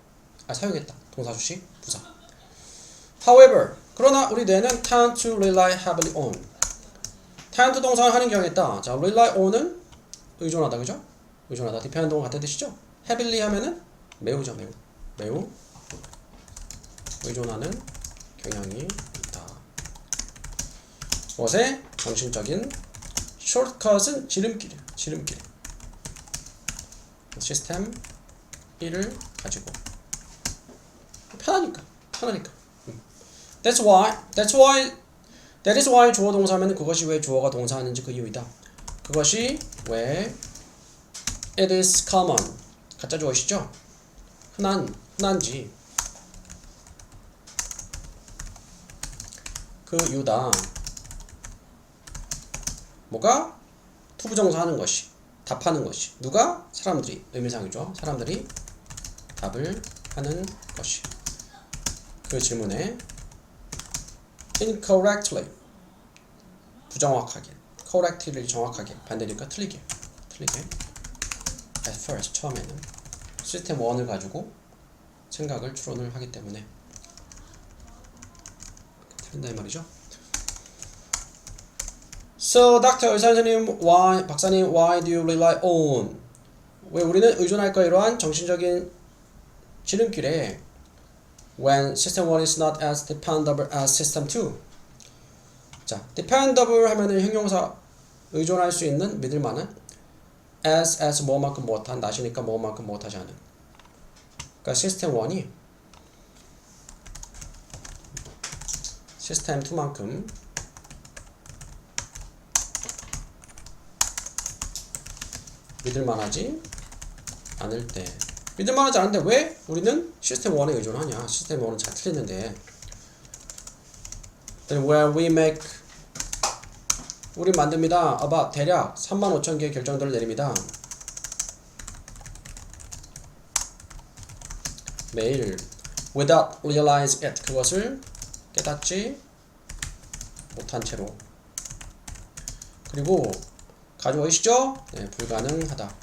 사용했다 동사주식 부사. However 그러나 우리 뇌는 tend to rely heavily on tend 동사를 하는 경우에 있다. 자 rely on은 의존하다 그죠? 의존하다 depend on 같은 뜻이죠. heavily 하면은 매우죠. 매우 의존하는 경향이 있다. 무엇에? 정신적인 shortcut은 지름길이야. 지름길. 시스템 1을 가지고 편하니까. That is why 주어 동사면 그것이 왜 주어가 동사하는지 그 이유이다. 그것이 왜 it is common 가짜 주어시죠? 흔한지 그 이유다. 뭐가? 투부정사 하는 것이 답하는 것이 누가? 사람들이 의미상이죠. 사람들이 답을 하는 것이 그 질문에 incorrectly 부정확하게 correctly 정확하게 반대니까 틀리게 at first 처음에는 시스템 1을 가지고 생각을 추론을 하기 때문에 틀린다 이 말이죠. So, doctor, 의사 선생님, 박사님, why do you rely on? 왜 우리는 의존할까 이러한 정신적인 지름길에 when system 1 is not as dependable as system 2. 자, dependable 하면은 형용사 의존할 수 있는 믿을만한 as 뭐만큼 못한 나시니까 뭐만큼 못하지 않은. 그러니까 시스템 1이 시스템 2만큼 믿을만하지 않을 때 믿을만하지 않은데 왜 우리는 시스템 1에 의존하냐. 시스템 1은 잘 틀렸는데 Then where we make 우리 만듭니다. about 대략 35,000개의 결정들을 내립니다. 매일 without realize it 그것을 깨닫지 못한 채로 그리고 가져오시죠? 네, 불가능하다.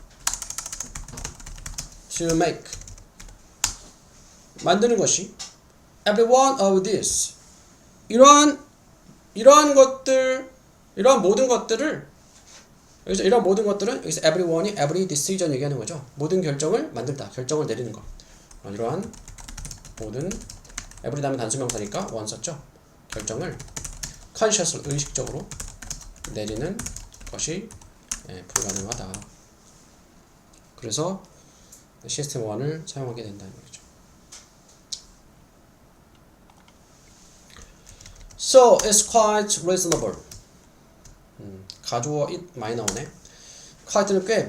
To make 만드는 것이 every one of this 이러한 이러한 모든 것들을 이러한 모든 것들은 여기서 everyone이 every decision 얘기하는 거죠. 모든 결정을 만들다, 결정을 내리는 것. 이러한 모든 every 다음에 단수명사니까 one 썼죠. 결정을 conscious 의식적으로 내리는 것이 불가능하다. 그래서 시스템 1을 사용하게 된다는 거죠. So it's quite reasonable. 가주어 it 많이 나오네. quite는 꽤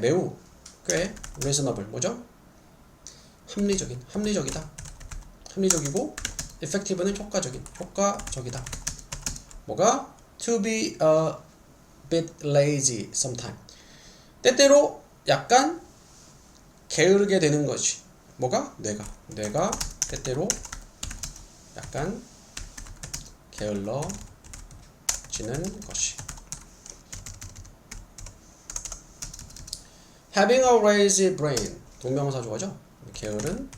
reasonable 뭐죠? 합리적이다. 합리적이고 effective는 효과적이다. 뭐가? To be a bit lazy sometime. 때때로 약간 게으르게 되는 것이 뭐가? 뇌가 때때로 약간 게을러지는 것이. Having a lazy brain 동명사 주어죠. 게으른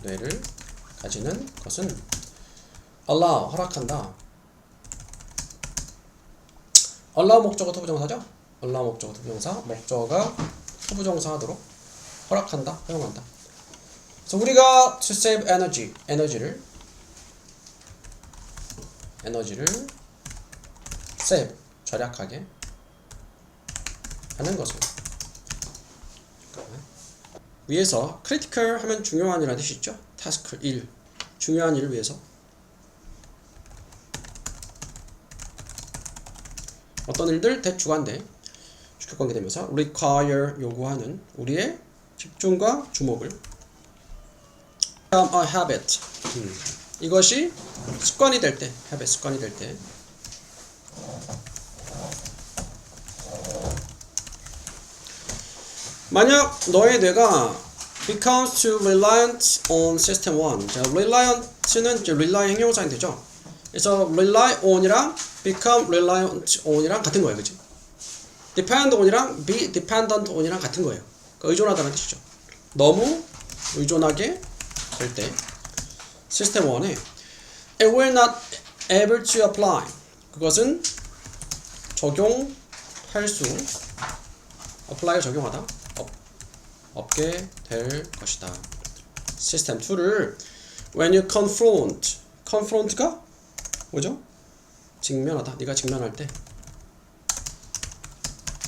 뇌를 가지는 것은 allow 허락한다. allow 목적어 투부정사죠. allow 목적어 투부정사 목적어가 투부정사 하도록 허락한다, 허용한다. 그래서 우리가 to save energy 에너지를 save 절약하게 하는 것을. 위에서 critical 하면 중요한 이라는 뜻이 있죠. task 일 중요한 일을 위해서 어떤 일들 대주관대 주격관계 되면서 require 요구하는 우리의 집중과 주목을 become a habit 이것이 습관이 될 때 habit 습관이 될 때 만약 너의 뇌가 becomes too reliant on system 1 자, reliant는 이제 rely 형용사인 되죠. 그래서 rely on이랑 become reliant on이랑 같은 거예요. 그치? depend on이랑 be dependent on이랑 같은 거예요. 그러니까 의존하다는 뜻이죠. 너무 의존하게 될 때 시스템 1에 it will not able to apply 그것은 적용할 수 apply가 적용하다 없게 될 것이다. 시스템 2를 when you confront가 뭐죠? 직면하다. 네가 직면할 때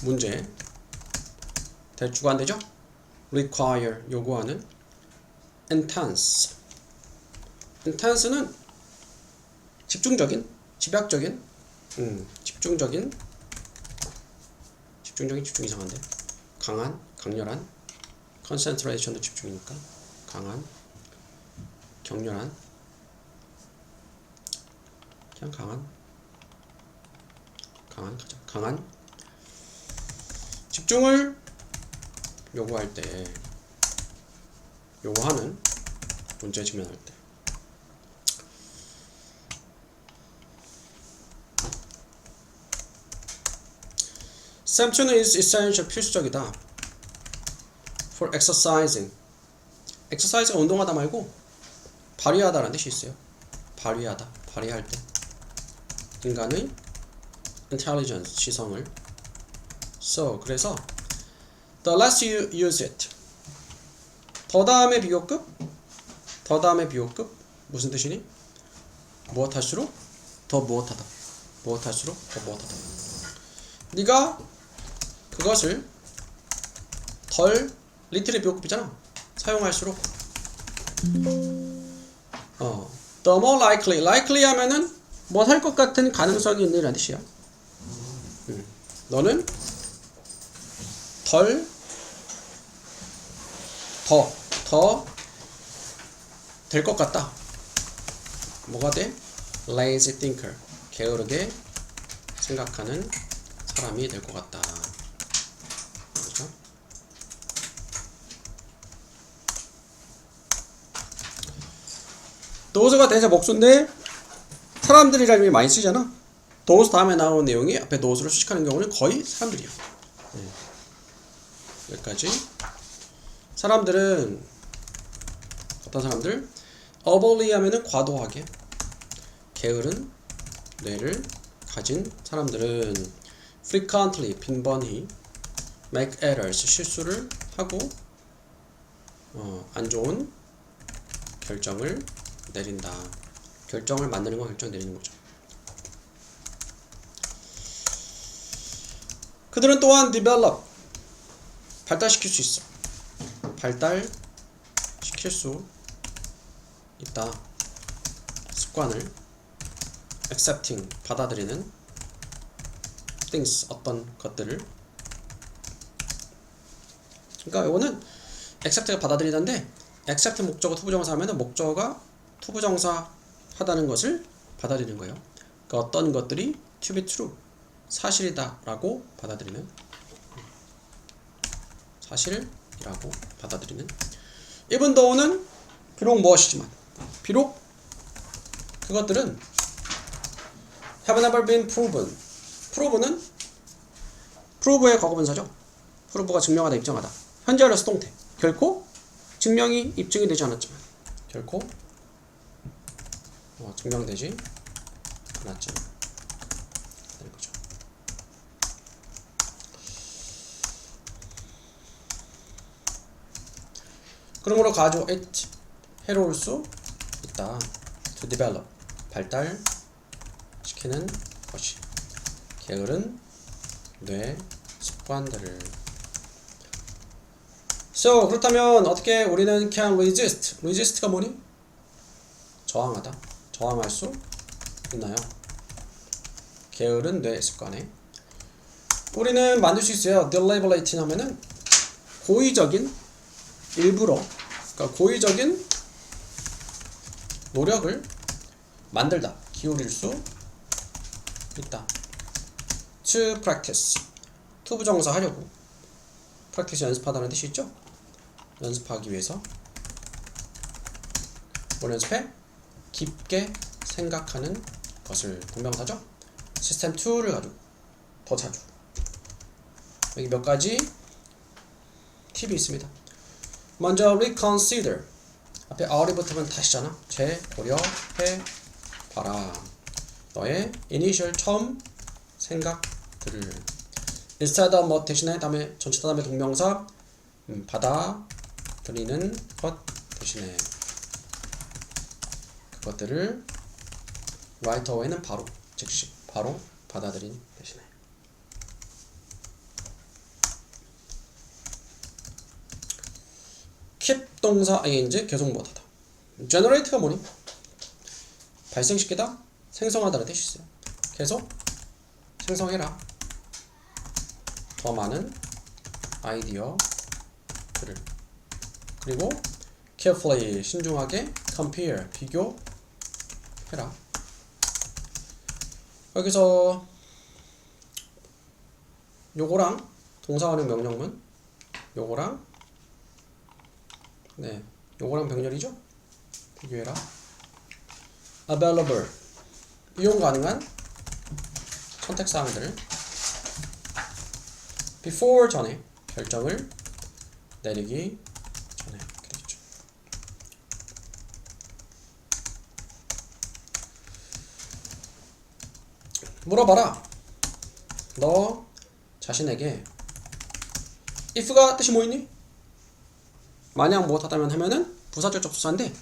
문제 대주가 안 되죠? require 요구하는 intense는 집중적인 집중적인 집중 이상한데 강렬한 concentration도 집중이니까 격렬한 그냥 강한 집중을 요구할 때 요구하는 문제에 직면할 때 Samson is essential 필수적이다 for exercising exercise가 운동하다 말고 발휘하다라는 뜻이 있어요. 발휘할 때 인간의 intelligence 지성을 so 그래서 the less you use it 더 다음에 비교급 무슨 뜻이니? 무엇할수록 더 무엇하다 무엇할수록 더 무엇하다 네가 그것을 덜 리틀의 비교급이잖아. 사용할수록 the more likely 하면은 뭐 할 것 같은 가능성이 있는 이라는 뜻이야. 너는 더 될 것 같다. 뭐가 돼? lazy thinker 게으르게 생각하는 사람이 될 것 같다. 그렇죠? does가 대세 목수인데 사람들이라는 게 많이 쓰잖아. does 다음에 나오는 내용이 앞에 does를 수식하는 경우는 거의 사람들이야. 여기까지. 사람들은 어떤 사람들? overly 하면은 과도하게 게으른 뇌를 가진 사람들은 frequently 빈번히 make errors 실수를 하고 안 좋은 결정을 내린다. 결정을 만드는 거 결정 내리는 거죠. 그들은 또한 develop 발달시킬 수 있어. 발달시킬 수 있다. 습관을 accepting 받아들이는 things 어떤 것들을. 그러니까 이거는 accept가 받아들이는데 accept 목적어 투부정사 하면은 목적어가 투부정사 하다는 것을 받아들이는 거예요. 그러니까 어떤 것들이 to be true 사실이다 라고 받아들이는, 사실이라고 받아들이는. even though는 비록 무엇이지만, 비록 그것들은 have never been proven. prove는 prove의 과거분사죠. prove가 증명하다, 입증하다. 현재 완료 수동태. 결코 증명이 입증이 되지 않았지만, 결코 증명되지 않았지만 되는 거죠. 그러므로 가져 it 해로울 수 있다. to develop 발달시키는 것이 게으른 뇌 습관들을. So 그렇다면 어떻게 우리는 can resist? resist가 뭐니? 저항하다. 저항할 수 있나요? 게으른 뇌 습관에 우리는 만들 수 있어요. deliberately 하면은 고의적인, 일부러, 그러니까 고의적인 노력을 만들다, 기울일 수 있다. to practice 투부정사 하려고, practice 연습하다는 뜻이 있죠? 연습하기 위해서. 뭘 연습해? 깊게 생각하는 것을. 동명사죠? 시스템 2를 가지고 더 자주. 여기 몇 가지 팁이 있습니다. 먼저 reconsider 앞에 al이 붙으면 다시잖아. 재고려해 봐라. 너의 initial 처음 생각들을. instead of 뭐 대신에 다음에 전치사 다음에 동명사 받아들이는 것 대신에 그것들을 right away는 바로, 즉시 바로 받아들인 대신에. keep 동사 ing 계속 못하다. generate가 뭐니? 발생시키다, 생성하다는 뜻이 있어요. 계속 생성해라. 더 많은 아이디어들을. 그리고 carefully 신중하게 compare 비교해라. 여기서 요거랑 동사원형 명령문, 요거랑 요거랑 병렬이죠? 비교해라. available 이용 가능한 선택사항들. before 전에 결정을 내리기 전에. 그렇죠. 물어봐라. 너 자신에게 if가 뜻이 뭐 있니? 만약 무엇하다면 하면은 부사적 접수사인데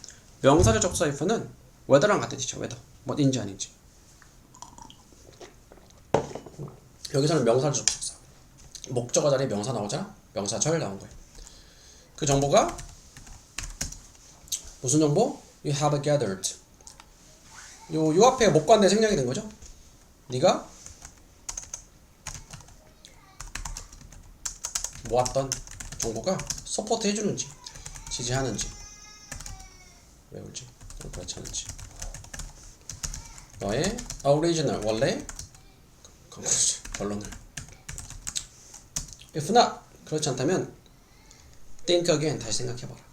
명사적 접수사 if는 whether랑 같은 뜻이죠. whether 뭐인지 아닌지. 여기서는 명사적 접수사. 목적어 자리에 명사 나오잖아. 명사절 나온 거예요. 그 정보가 무슨 정보? You have gathered. 요 앞에 목관대 생략이 된 거죠. 네가 모았던 정보가 서포트 해주는지, 지지하는지, 외울지, 그렇지 않은지. 너의 original 원래 결론을. if not 그렇지 않다면 think again 다시 생각해봐라.